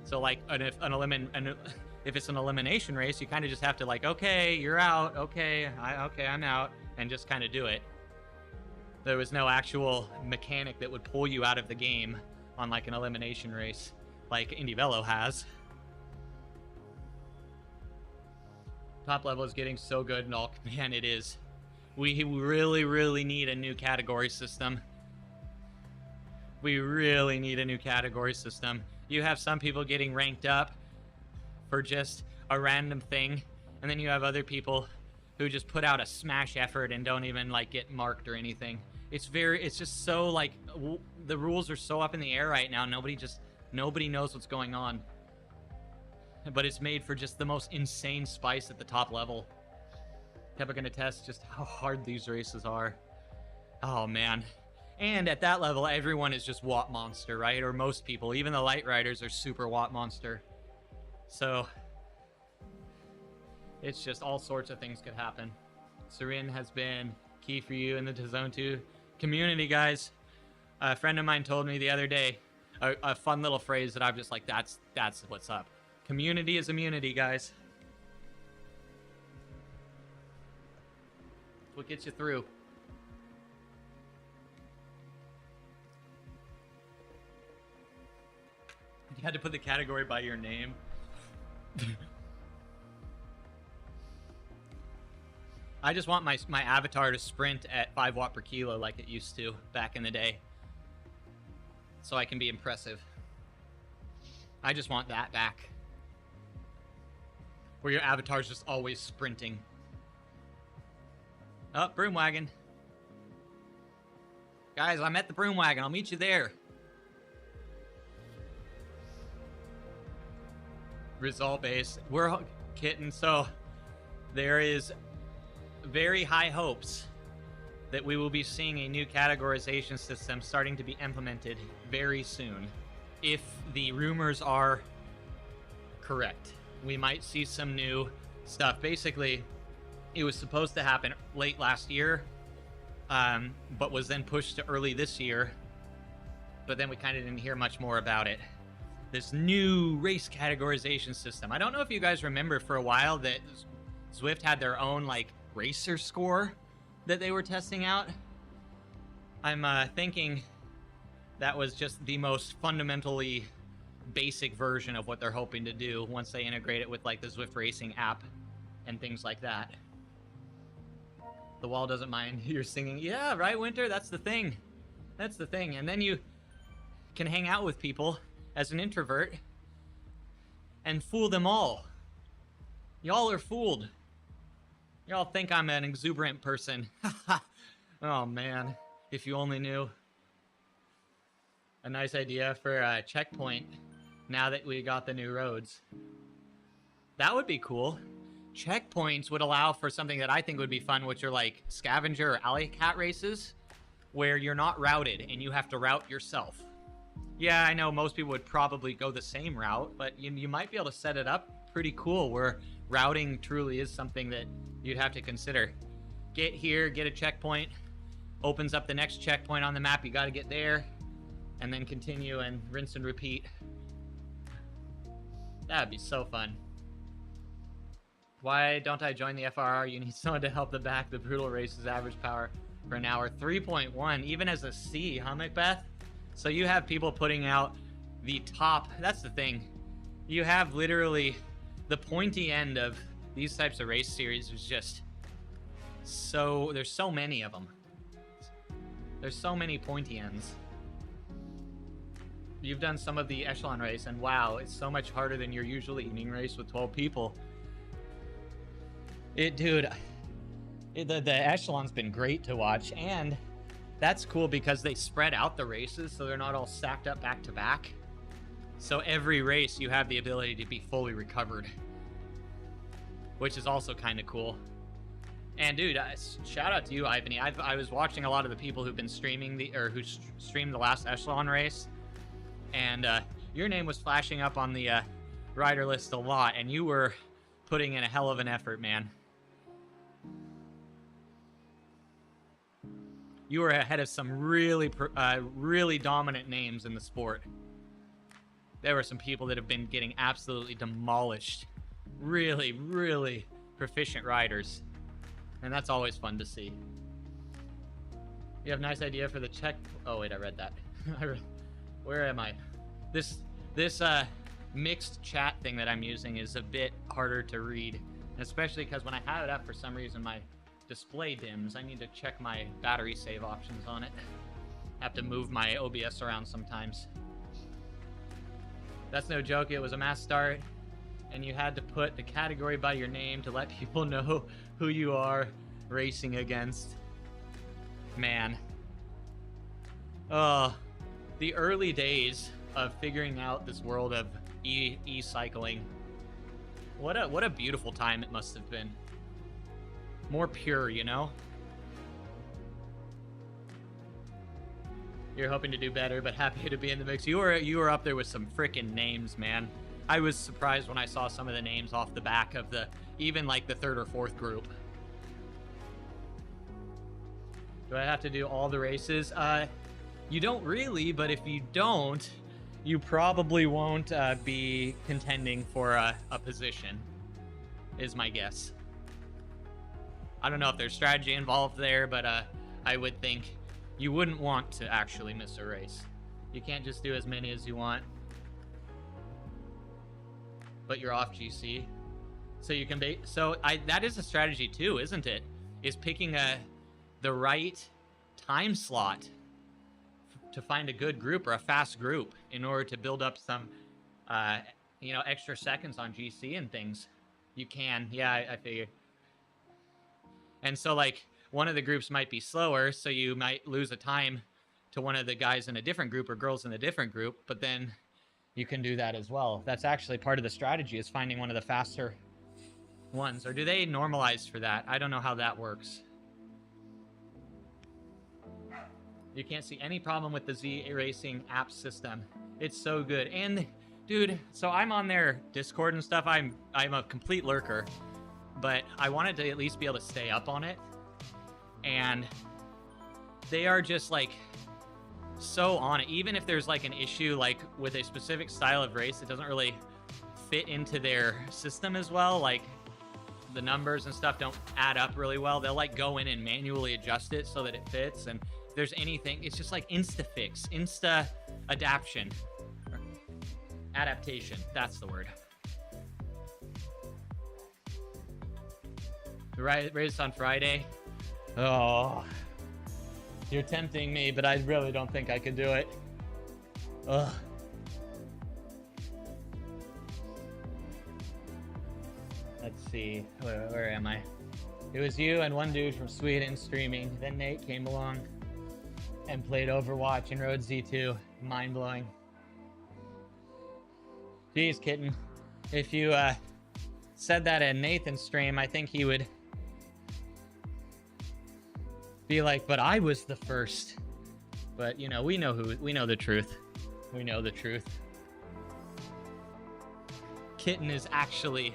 So like if it's an elimination race, you kind of just have to like, okay, you're out. Okay, I'm out, and just kind of do it. There was no actual mechanic that would pull you out of the game on like an elimination race like Indy Velo has. Top level is getting so good and all. Man, it is. We really, really need a new category system. We really need a new category system. You have some people getting ranked up for just a random thing, and then you have other people who just put out a smash effort and don't even like get marked or anything. It's just so like the rules are so up in the air right now. Nobody knows what's going on. But it's made for just the most insane spice at the top level. Ever gonna test just how hard these races are. Oh man. And at that level, everyone is just watt monster, right? Or most people, even the light riders are super watt monster. So it's just all sorts of things could happen. Serin has been key for you in the Zone 2 community, guys. A friend of mine told me the other day a fun little phrase that I'm just like, that's what's up. Community is immunity, guys. That's what gets you through. You had to put the category by your name. I just want my avatar to sprint at 5 watt per kilo like it used to back in the day, so I can be impressive. I just want that back, where your avatar's just always sprinting. Oh, broom wagon. Guys, I'm at the broom wagon. I'll meet you there. Result base. We're kitten. So there is very high hopes that we will be seeing a new categorization system starting to be implemented very soon. If the rumors are correct, we might see some new stuff. Basically, it was supposed to happen late last year, but was then pushed to early this year. But then we kind of didn't hear much more about it. This new race categorization system. I don't know if you guys remember for a while that Zwift had their own like racer score that they were testing out. I'm thinking that was just the most fundamentally basic version of what they're hoping to do once they integrate it with like the Zwift Racing app and things like that. The wall doesn't mind you're singing. Yeah, right, Winter? That's the thing. That's the thing. And then you can hang out with people as an introvert and fool them all. Y'all are fooled. Y'all think I'm an exuberant person. Oh man, if you only knew. A nice idea for a checkpoint now that we got the new roads. That would be cool. Checkpoints would allow for something that I think would be fun, which are like scavenger or alley cat races, where you're not routed and you have to route yourself. Yeah, I know most people would probably go the same route, but you might be able to set it up pretty cool where routing truly is something that you'd have to consider. Get here, get a checkpoint, opens up the next checkpoint on the map, you got to get there, and then continue and rinse and repeat. That'd be so fun. Why don't I join the FRR? You need someone to help the back the brutal race's average power for an hour. 3.1, even as a C, huh, Macbeth? So you have people putting out the top. That's the thing. You have literally the pointy end of these types of race series is just so, there's so many of them. There's so many pointy ends. You've done some of the echelon race, and wow, it's so much harder than your usual evening race with 12 people. The echelon's been great to watch, and That's cool because they spread out the races so they're not all stacked up back to back. So every race you have the ability to be fully recovered, which is also kind of cool. And dude, shout out to you, Ivany. I was watching a lot of the people who've been streaming who streamed the last Echelon race, and your name was flashing up on the rider list a lot, and you were putting in a hell of an effort, man. You were ahead of some really dominant names in the sport. There were some people that have been getting absolutely demolished. Really, really proficient riders. And that's always fun to see. You have a nice idea for the check. Oh, wait, I read that. Where am I? This mixed chat thing that I'm using is a bit harder to read, especially because when I have it up, for some reason, my display dims. I need to check my battery save options on it. I have to move my OBS around sometimes. That's no joke. It was a mass start, and you had to put the category by your name to let people know who you are racing against. Man. Oh, the early days of figuring out this world of e-cycling. What a beautiful time it must have been. More pure, you know? You're hoping to do better, but happy to be in the mix. You were up there with some freaking names, man. I was surprised when I saw some of the names off the back of even like the third or fourth group. Do I have to do all the races? You don't really, but if you don't, you probably won't be contending for a position, is my guess. I don't know if there's strategy involved there, but I would think you wouldn't want to actually miss a race. You can't just do as many as you want. But you're off GC. So you can be that is a strategy too, isn't it? Is picking the right time slot to find a good group or a fast group in order to build up some extra seconds on GC and things. You can. Yeah, I figure. And so, like, one of the groups might be slower, so you might lose a time to one of the guys in a different group or girls in a different group, but then you can do that as well. That's actually part of the strategy, is finding one of the faster ones. Or do they normalize for that? I don't know how that works. You can't see any problem with the Z Racing app system. It's so good. And, dude, so I'm on their Discord and stuff. I'm a complete lurker. But I wanted to at least be able to stay up on it. And they are just like so on it. Even if there's like an issue like with a specific style of race, it doesn't really fit into their system as well. Like the numbers and stuff don't add up really well. They'll like go in and manually adjust it so that it fits. And if there's anything, it's just like insta-fix, insta-adaptation. Adaptation, that's the word. The race on Friday. Oh, you're tempting me, but I really don't think I could do it. Ugh. Let's see, where am I? It was you and one dude from Sweden streaming. Then Nate came along and played Overwatch and rode Z2. Mind blowing. Jeez, kitten. If you said that in Nathan's stream, I think he would be like, but I was the first. But you know, we know the truth. We know the truth. Kitten is actually,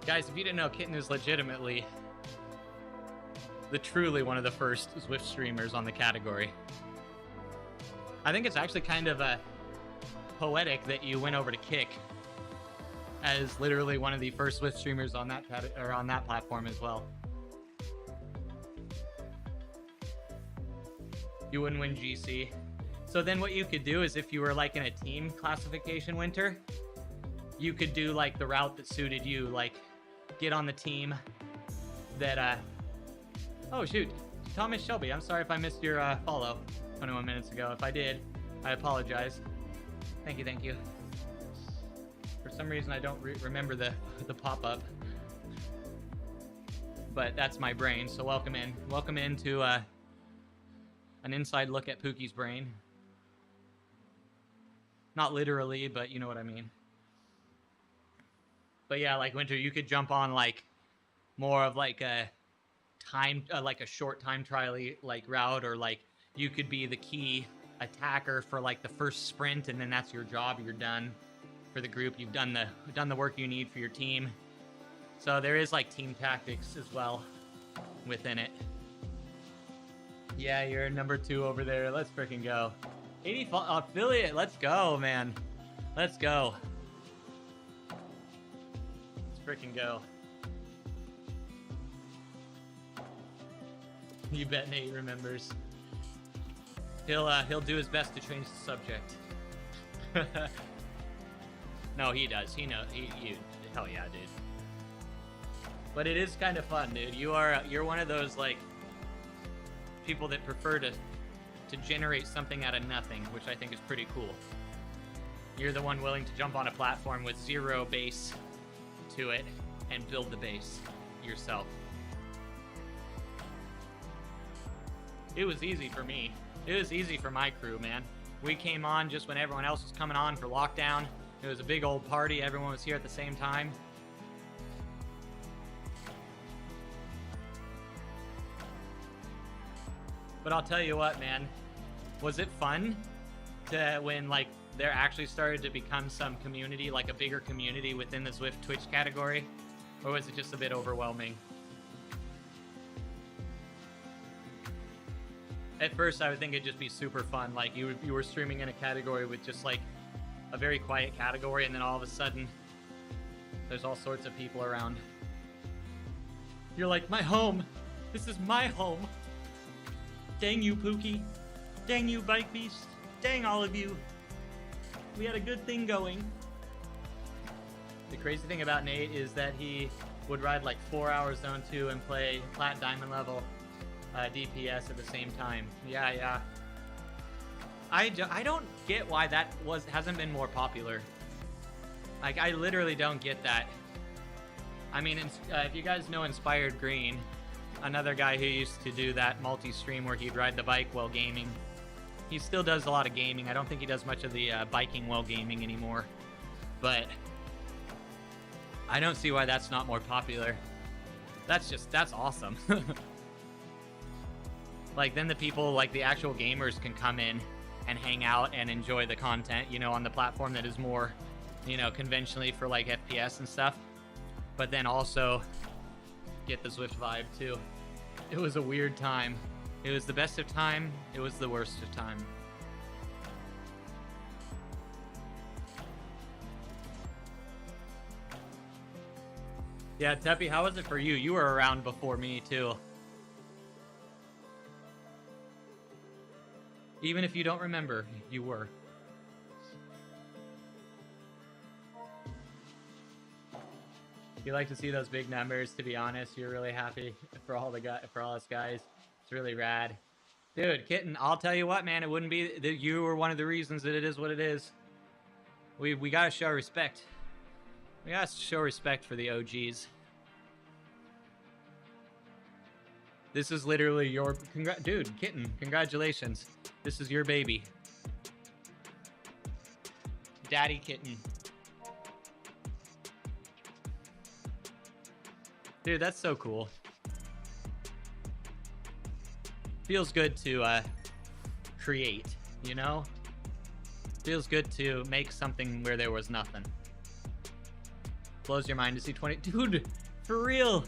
guys, if you didn't know, Kitten is legitimately truly one of the first Zwift streamers on the category. I think it's actually kind of poetic that you went over to Kick as literally one of the first Zwift streamers on that on that platform as well. You wouldn't win GC. So then what you could do is, if you were like in a team classification winter, you could do like the route that suited you, like get on the team that oh shoot, Thomas Shelby, I'm sorry if I missed your follow 21 minutes ago. If I did, I apologize. Thank you. For some reason I don't remember the pop-up, but that's my brain. So welcome in to An inside look at Pookie's brain. Not literally, but you know what I mean. But yeah, like Winter, you could jump on like more of like a like a short time trial like route, or like you could be the key attacker for like the first sprint, and then that's your job. You're done for the group. You've done the work you need for your team. So there is like team tactics as well within it. Yeah, you're number 2 over there. Let's freaking go. 80 affiliate. Let's go, man. Let's go. Let's freaking go. You bet Nate remembers. He'll do his best to change the subject. No, he does. He knows. Hell yeah, dude. But it is kind of fun, dude. You're one of those like people that prefer to generate something out of nothing, which I think is pretty cool. You're the one willing to jump on a platform with 0 base to it and build the base yourself. It was easy for me. It was easy for my crew, man. We came on just when everyone else was coming on for lockdown. It was a big old party. Everyone was here at the same time. But I'll tell you what, man. Was it fun to when like there actually started to become some community, like a bigger community within the Zwift Twitch category? Or was it just a bit overwhelming? At first, I would think it'd just be super fun. Like you were streaming in a category with just like a very quiet category, and then all of a sudden, there's all sorts of people around. You're like, my home. This is my home. Dang you, Pookie. Dang you, Bike Beast. Dang all of you. We had a good thing going. The crazy thing about Nate is that he would ride like 4 hours Zone 2 and play Plat Diamond level DPS at the same time. Yeah. I don't get why that hasn't been more popular. Like, I literally don't get that. I mean, if you guys know Inspired Green, another guy who used to do that multi-stream where he'd ride the bike while gaming. He still does a lot of gaming. I don't think he does much of the biking while gaming anymore. But I don't see why that's not more popular. That's awesome. Like, then the people, like the actual gamers, can come in and hang out and enjoy the content, you know, on the platform that is more, you know, conventionally for like FPS and stuff. But then also get the Zwift vibe too. It was a weird time. It was the best of time. It was the worst of time. Yeah, Teppy, how was it for you? You were around before me too. Even if you don't remember, you were. You like to see those big numbers, to be honest. You're really happy for all us guys. It's really rad. Dude, Kitten, I'll tell you what, man, it wouldn't be that you were one of the reasons that it is what it is. We gotta show respect. We gotta show respect for the OGs. This is literally your dude, Kitten, congratulations. This is your baby. Daddy Kitten. Dude, that's so cool. Feels good to create, you know? Feels good to make something where there was nothing. Blows your mind to see 20. Dude, for real.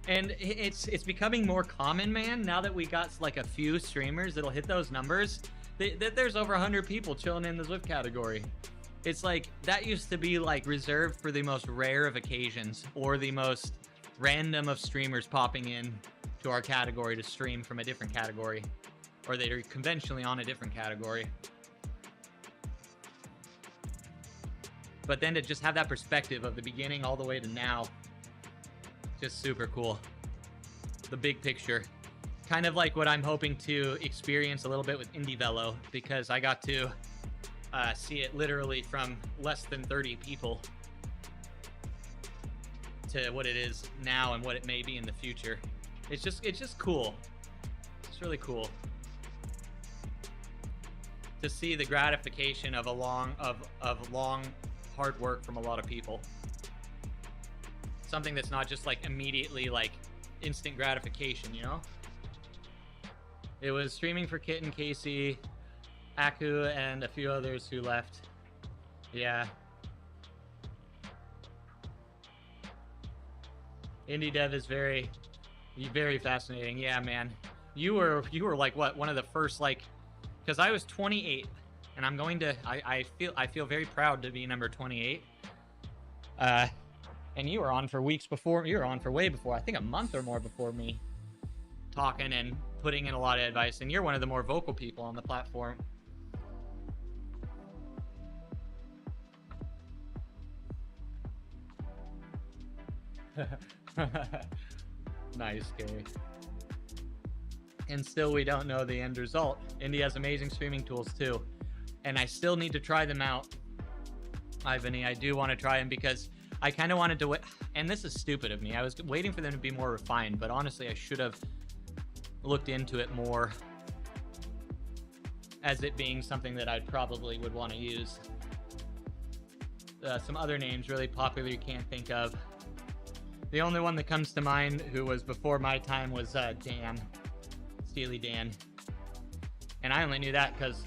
And it's becoming more common, man, now that we got like a few streamers that'll hit those numbers. There's over 100 people chilling in the Zwift category. It's like, that used to be like reserved for the most rare of occasions, or the most random of streamers popping in to our category to stream from a different category, or they're conventionally on a different category. But then to just have that perspective of the beginning all the way to now, just super cool. The big picture. Kind of like what I'm hoping to experience a little bit with Indie Velo, because I got to see it literally from less than 30 people to what it is now and what it may be in the future. It's just cool. It's really cool. to see the gratification of a long hard work from a lot of people. Something that's not just like immediately like instant gratification, you know? It was streaming for Kit and Casey, Aku, and a few others who left. Yeah. Indie dev is very fascinating. Yeah, man. You were like what, one of the first, like, because I was 28, and I'm going to I feel very proud to be number 28. And you were on for weeks before. You were on for way before. I think a month or more before me, talking and putting in a lot of advice. And you're one of the more vocal people on the platform. Nice, Gary. And still we don't know the end result. Indie has amazing streaming tools too, and I still need to try them out. Ivany, I do want to try them because I kind of wanted to and this is stupid of me. I was waiting for them to be more refined, but honestly I should have looked into it more as it being something that I probably would want to use. Some other names really popular you can't think of. The only one that comes to mind who was before my time was Dan. Steely Dan. And I only knew that because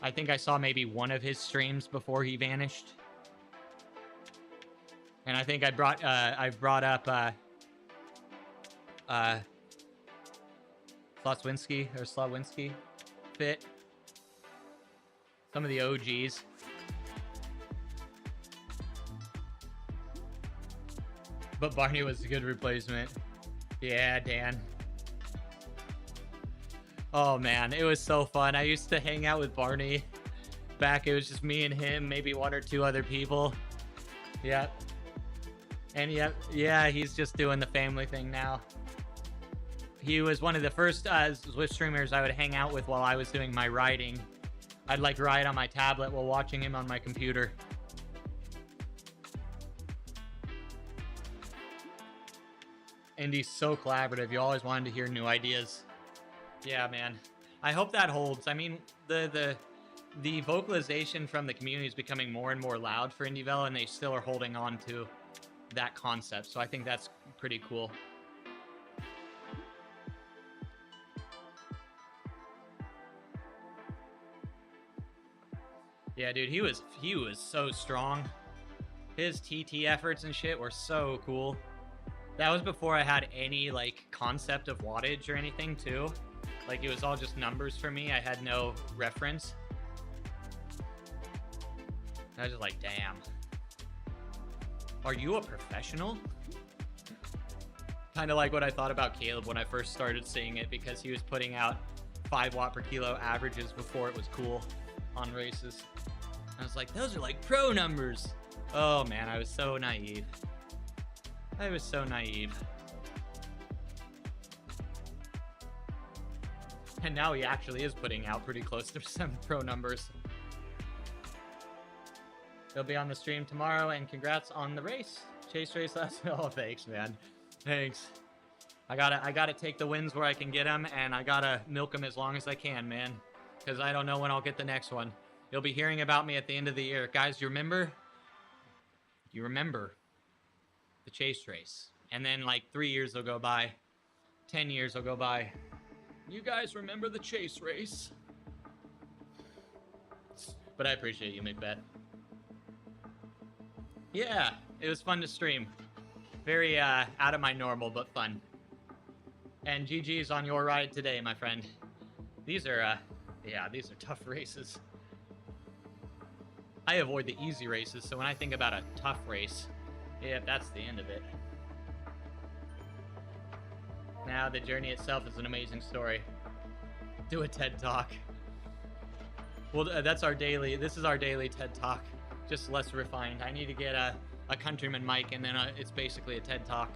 I think I saw maybe one of his streams before he vanished. And I think I brought up Slawinski Fit. Some of the OGs. But Barney was a good replacement. Yeah, Dan. Oh man, it was so fun. I used to hang out with Barney. Back, it was just me and him, maybe one or two other people. Yep. And yeah, he's just doing the family thing now. He was one of the first Zwift streamers I would hang out with while I was doing my riding. I'd like ride on my tablet while watching him on my computer. And he's so collaborative. You always wanted to hear new ideas. Yeah, man. I hope that holds. I mean, the vocalization from the community is becoming more and more loud for IndieVelo, and they still are holding on to that concept. So I think that's pretty cool. Yeah, dude, he was so strong. His TT efforts and shit were so cool. That was before I had any like concept of wattage or anything too. Like it was all just numbers for me. I had no reference. I was just like, damn. Are you a professional? Kind of like what I thought about Caleb when I first started seeing it, because he was putting out 5 watt per kilo averages before it was cool on races. I was like, those are like pro numbers. Oh man, I was so naive. I was so naive. And now he actually is putting out pretty close to some pro numbers. He'll be on the stream tomorrow, and congrats on the race. Chase race last. Oh, thanks, man. Thanks. I gotta take the wins where I can get them, and I gotta milk them as long as I can, man. Because I don't know when I'll get the next one. You'll be hearing about me at the end of the year. Guys, you remember? You remember the Chase race. And then like 3 years will go by. 10 years will go by. You guys remember the Chase race? But I appreciate you, Macbeth. Yeah, it was fun to stream. Very out of my normal, but fun. And GG's on your ride today, my friend. These are, yeah, these are tough races. I avoid the easy races, so when I think about a tough race, yeah, that's the end of it. Now, the journey itself is an amazing story. Do a TED Talk. Well, that's our daily, this is our daily TED Talk. Just less refined. I need to get a Countryman mic, and then it's basically a TED Talk.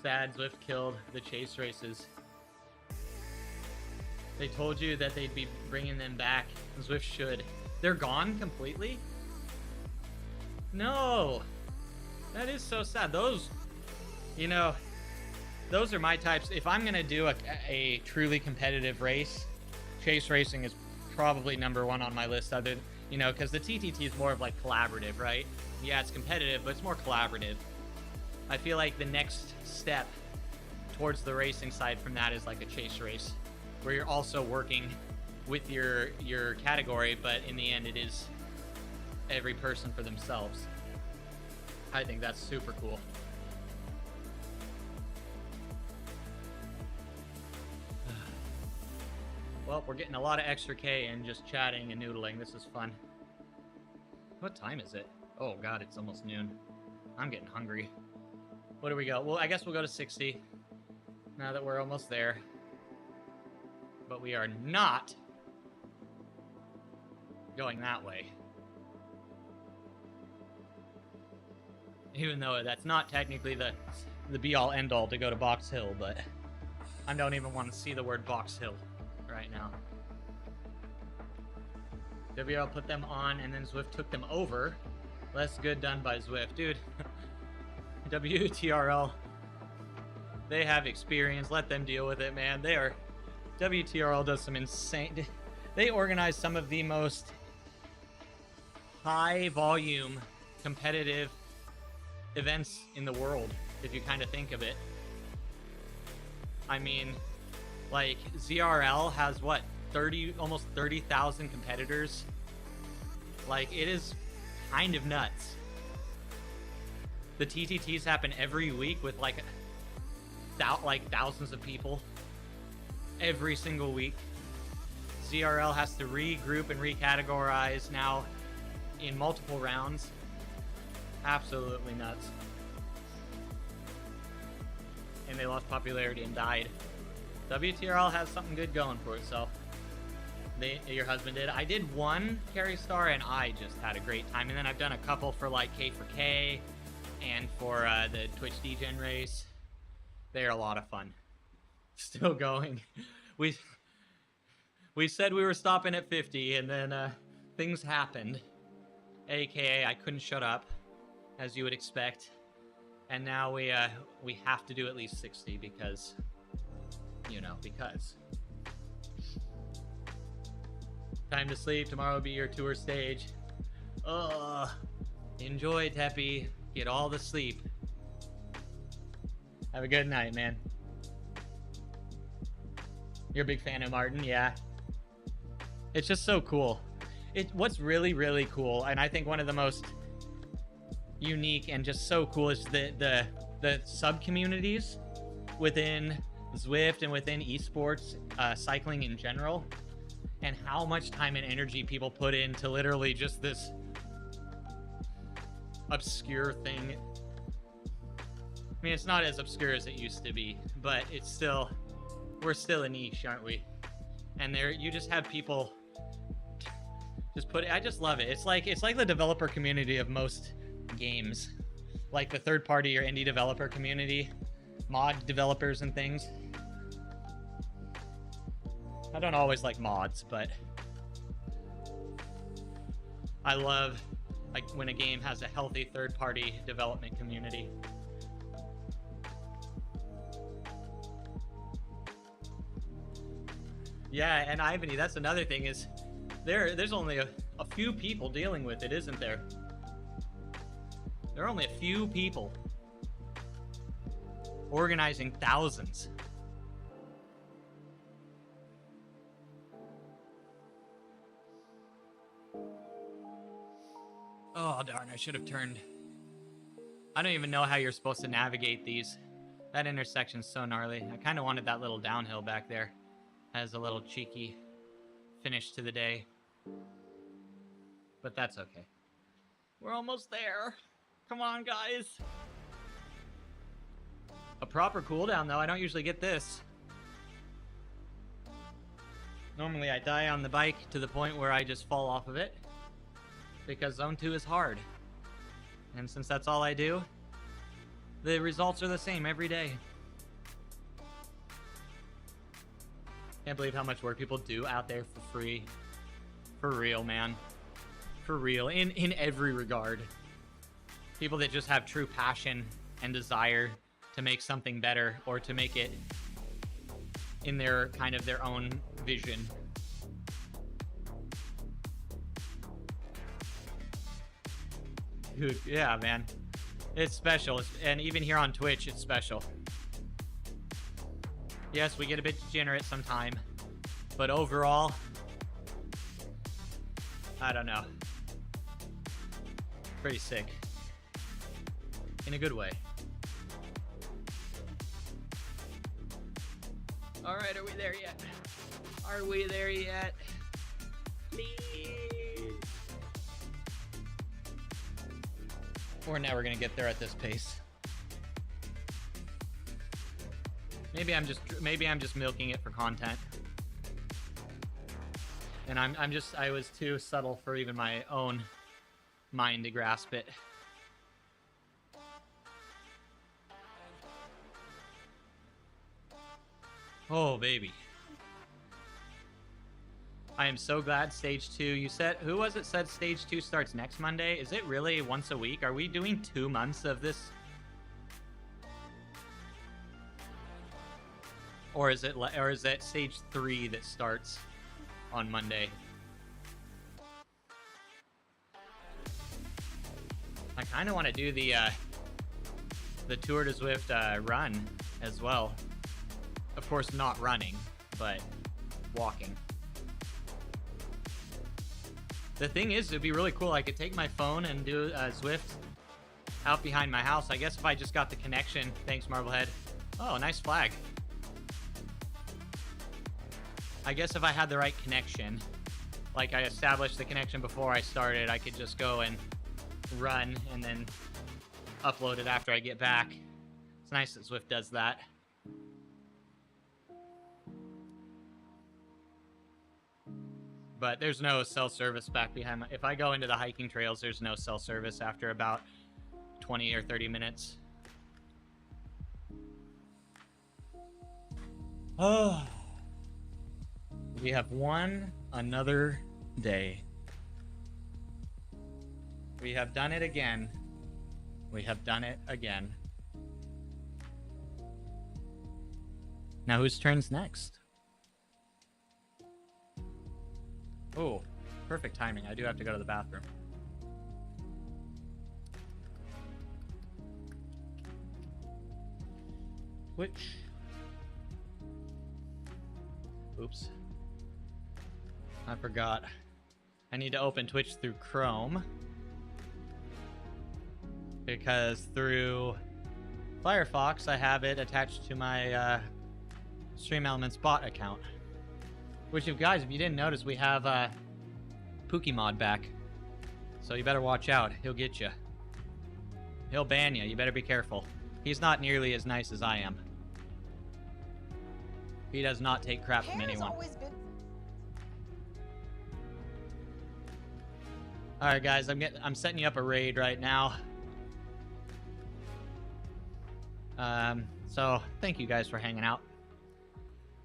Sad Zwift killed the Chase races. They told you that they'd be bringing them back. Zwift should. They're gone completely? No! That is so sad. Those You know, those are my types. If I'm gonna do a truly competitive race, chase racing is probably number one on my list. Other, you know, because the TTT is more of like collaborative, right? Yeah, it's competitive, but it's more collaborative. I feel like the next step towards the racing side from that is like a chase race, where you're also working with your category, but in the end, it is every person for themselves. I think that's super cool. Well, we're getting a lot of extra K in just chatting and noodling. This is fun. What time is it? Oh god, it's almost noon. I'm getting hungry. What do we go? Well, I guess we'll go to 60 now that we're almost there. But we are not going that way. Even though that's not technically the be-all end-all to go to Box Hill, but I don't even want to see the word Box Hill right now. WRL put them on, and then Zwift took them over. Less good done by Zwift. Dude, WTRL, they have experience. Let them deal with it, man. WTRL does some insane... They organize some of the most high-volume, competitive events in the world, if you kind of think of it. I mean, like, ZRL has, what, almost 30,000 competitors? Like, it is kind of nuts. The TTTs happen every week with, like thousands of people. Every single week. ZRL has to regroup and recategorize now in multiple rounds. Absolutely nuts. And they lost popularity and died. WTRL has something good going for itself. Your husband did. I did one Carry Star and I just had a great time. And then I've done a couple for like K4K and for the Twitch DGen race. They're a lot of fun. Still going. We said we were stopping at 50 and then things happened. AKA I couldn't shut up, as you would expect. And now we have to do at least 60 because, you know, because. Time to sleep. Tomorrow will be your tour stage. Enjoy, Teppy. Get all the sleep. Have a good night, man. You're a big fan of Martin, yeah. It's just so cool. What's really, really cool, and I think one of the most unique and just so cool is the sub-communities within Zwift and within esports, cycling in general, and how much time and energy people put into literally just this obscure thing. I mean, it's not as obscure as it used to be, but it's still, we're still a niche, aren't we? And there, you just have people just put it, I just love it. It's like the developer community of most games, like the third party or indie developer community, mod developers and things. I don't always like mods, but I love like when a game has a healthy third party development community. Yeah, and Ivany, that's another thing is there's only a few people dealing with it, isn't there? There are only a few people organizing thousands. Oh, darn, I should have turned. I don't even know how you're supposed to navigate these. That intersection's so gnarly. I kind of wanted that little downhill back there as a little cheeky finish to the day. But that's okay. We're almost there. Come on, guys. A proper cooldown, though. I don't usually get this. Normally, I die on the bike to the point where I just fall off of it. Because Zone 2 is hard. And since that's all I do, the results are the same every day. Can't believe how much work people do out there for free. For real, man. For real. In every regard. People that just have true passion and desire to make something better or to make it in their kind of their own vision. Dude, yeah, man. It's special. And even here on Twitch, it's special. Yes, we get a bit degenerate sometime. But overall, I don't know. Pretty sick. In a good way. Alright, are we there yet? Are we there yet? Please. We're never gonna get there at this pace. Maybe I'm just milking it for content. And I was too subtle for even my own mind to grasp it. Oh, baby. I am so glad stage 2, you said, who was it said stage 2 starts next Monday? Is it really once a week? Are we doing 2 months of this? Or is it stage 3 that starts on Monday? I kind of want to do the Tour de Zwift run as well. Of course, not running, but walking. The thing is, it'd be really cool. I could take my phone and do Zwift out behind my house. I guess if I just got the connection. Thanks, Marblehead. Oh, nice flag. I guess if I had the right connection, like I established the connection before I started, I could just go and run and then upload it after I get back. It's nice that Zwift does that. But there's no cell service back behind my... If I go into the hiking trails, there's no cell service after about 20 or 30 minutes. Oh. We have won another day. We have done it again. We have done it again. Now whose turn's next? Oh, perfect timing. I do have to go to the bathroom. Which... Oops. I forgot. I need to open Twitch through Chrome. Because through Firefox, I have it attached to my Stream Elements bot account. Which, if you didn't notice, we have Pokemon back. So you better watch out. He'll get you. He'll ban you. You better be careful. He's not nearly as nice as I am. He does not take crap from anyone. Alright guys, I'm setting you up a raid right now. So thank you guys for hanging out.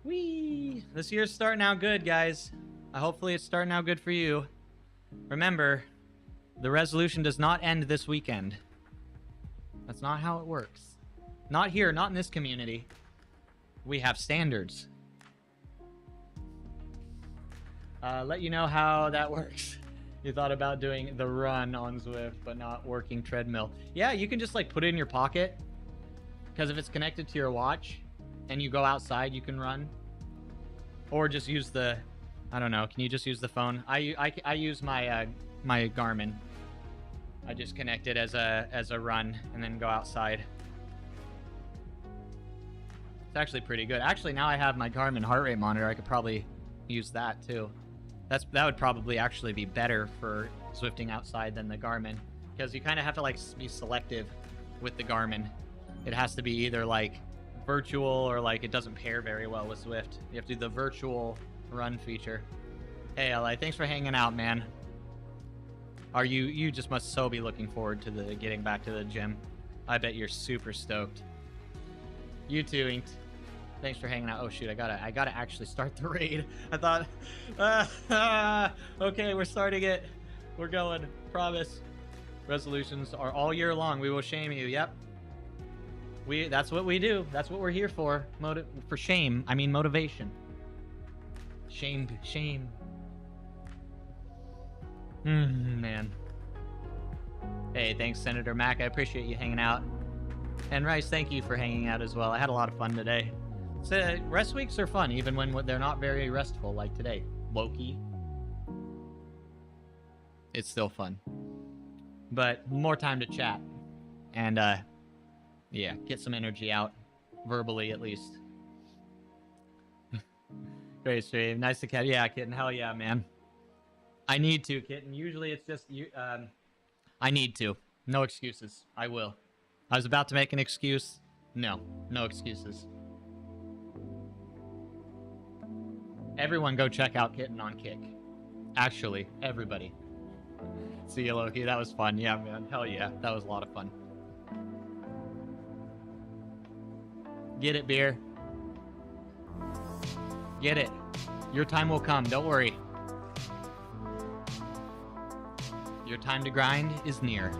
Whee! This year's starting out good, guys. Hopefully it's starting out good for you. Remember, the resolution does not end this weekend. That's not how it works. Not here, not in this community. We have standards. Let you know how that works. You thought about doing the run on Zwift, but not working treadmill. Yeah, you can just like put it in your pocket. Because if it's connected to your watch and you go outside, you can run. Or just use the, I don't know, can you just use the phone? I use my my Garmin. I just connect it as a run and then go outside. It's actually pretty good. Actually, now I have my Garmin heart rate monitor. I could probably use that too. That would probably actually be better for Zwifting outside than the Garmin, because you kind of have to like be selective with the Garmin. It has to be either like virtual or like it doesn't pair very well with Zwift. You have to do the virtual run feature. Hey Li, thanks for hanging out, man. You just must so be looking forward to the getting back to the gym. I bet you're super stoked. You too, Inked. Thanks for hanging out. Oh shoot, I gotta actually start the raid. I thought, okay, we're starting it. We're going. Promise. Resolutions are all year long. We will shame you. Yep. That's what we do. That's what we're here for. For shame. I mean motivation. Shame. Man. Hey, thanks, Senator Mac. I appreciate you hanging out. And Rice, thank you for hanging out as well. I had a lot of fun today. So, rest weeks are fun, even when they're not very restful, like today. Loki. It's still fun. But more time to chat. And, yeah, get some energy out. Verbally, at least. Great stream. Nice to catch. Yeah, Kitten. Hell yeah, man. I need to, Kitten. Usually it's just you. I need to. No excuses. I will. I was about to make an excuse. No excuses. Everyone go check out Kitten on Kick. Actually, everybody. See you, Loki. That was fun. Yeah, man. Hell yeah. That was a lot of fun. Get it, Beer. Get it. Your time will come. Don't worry. Your time to grind is near.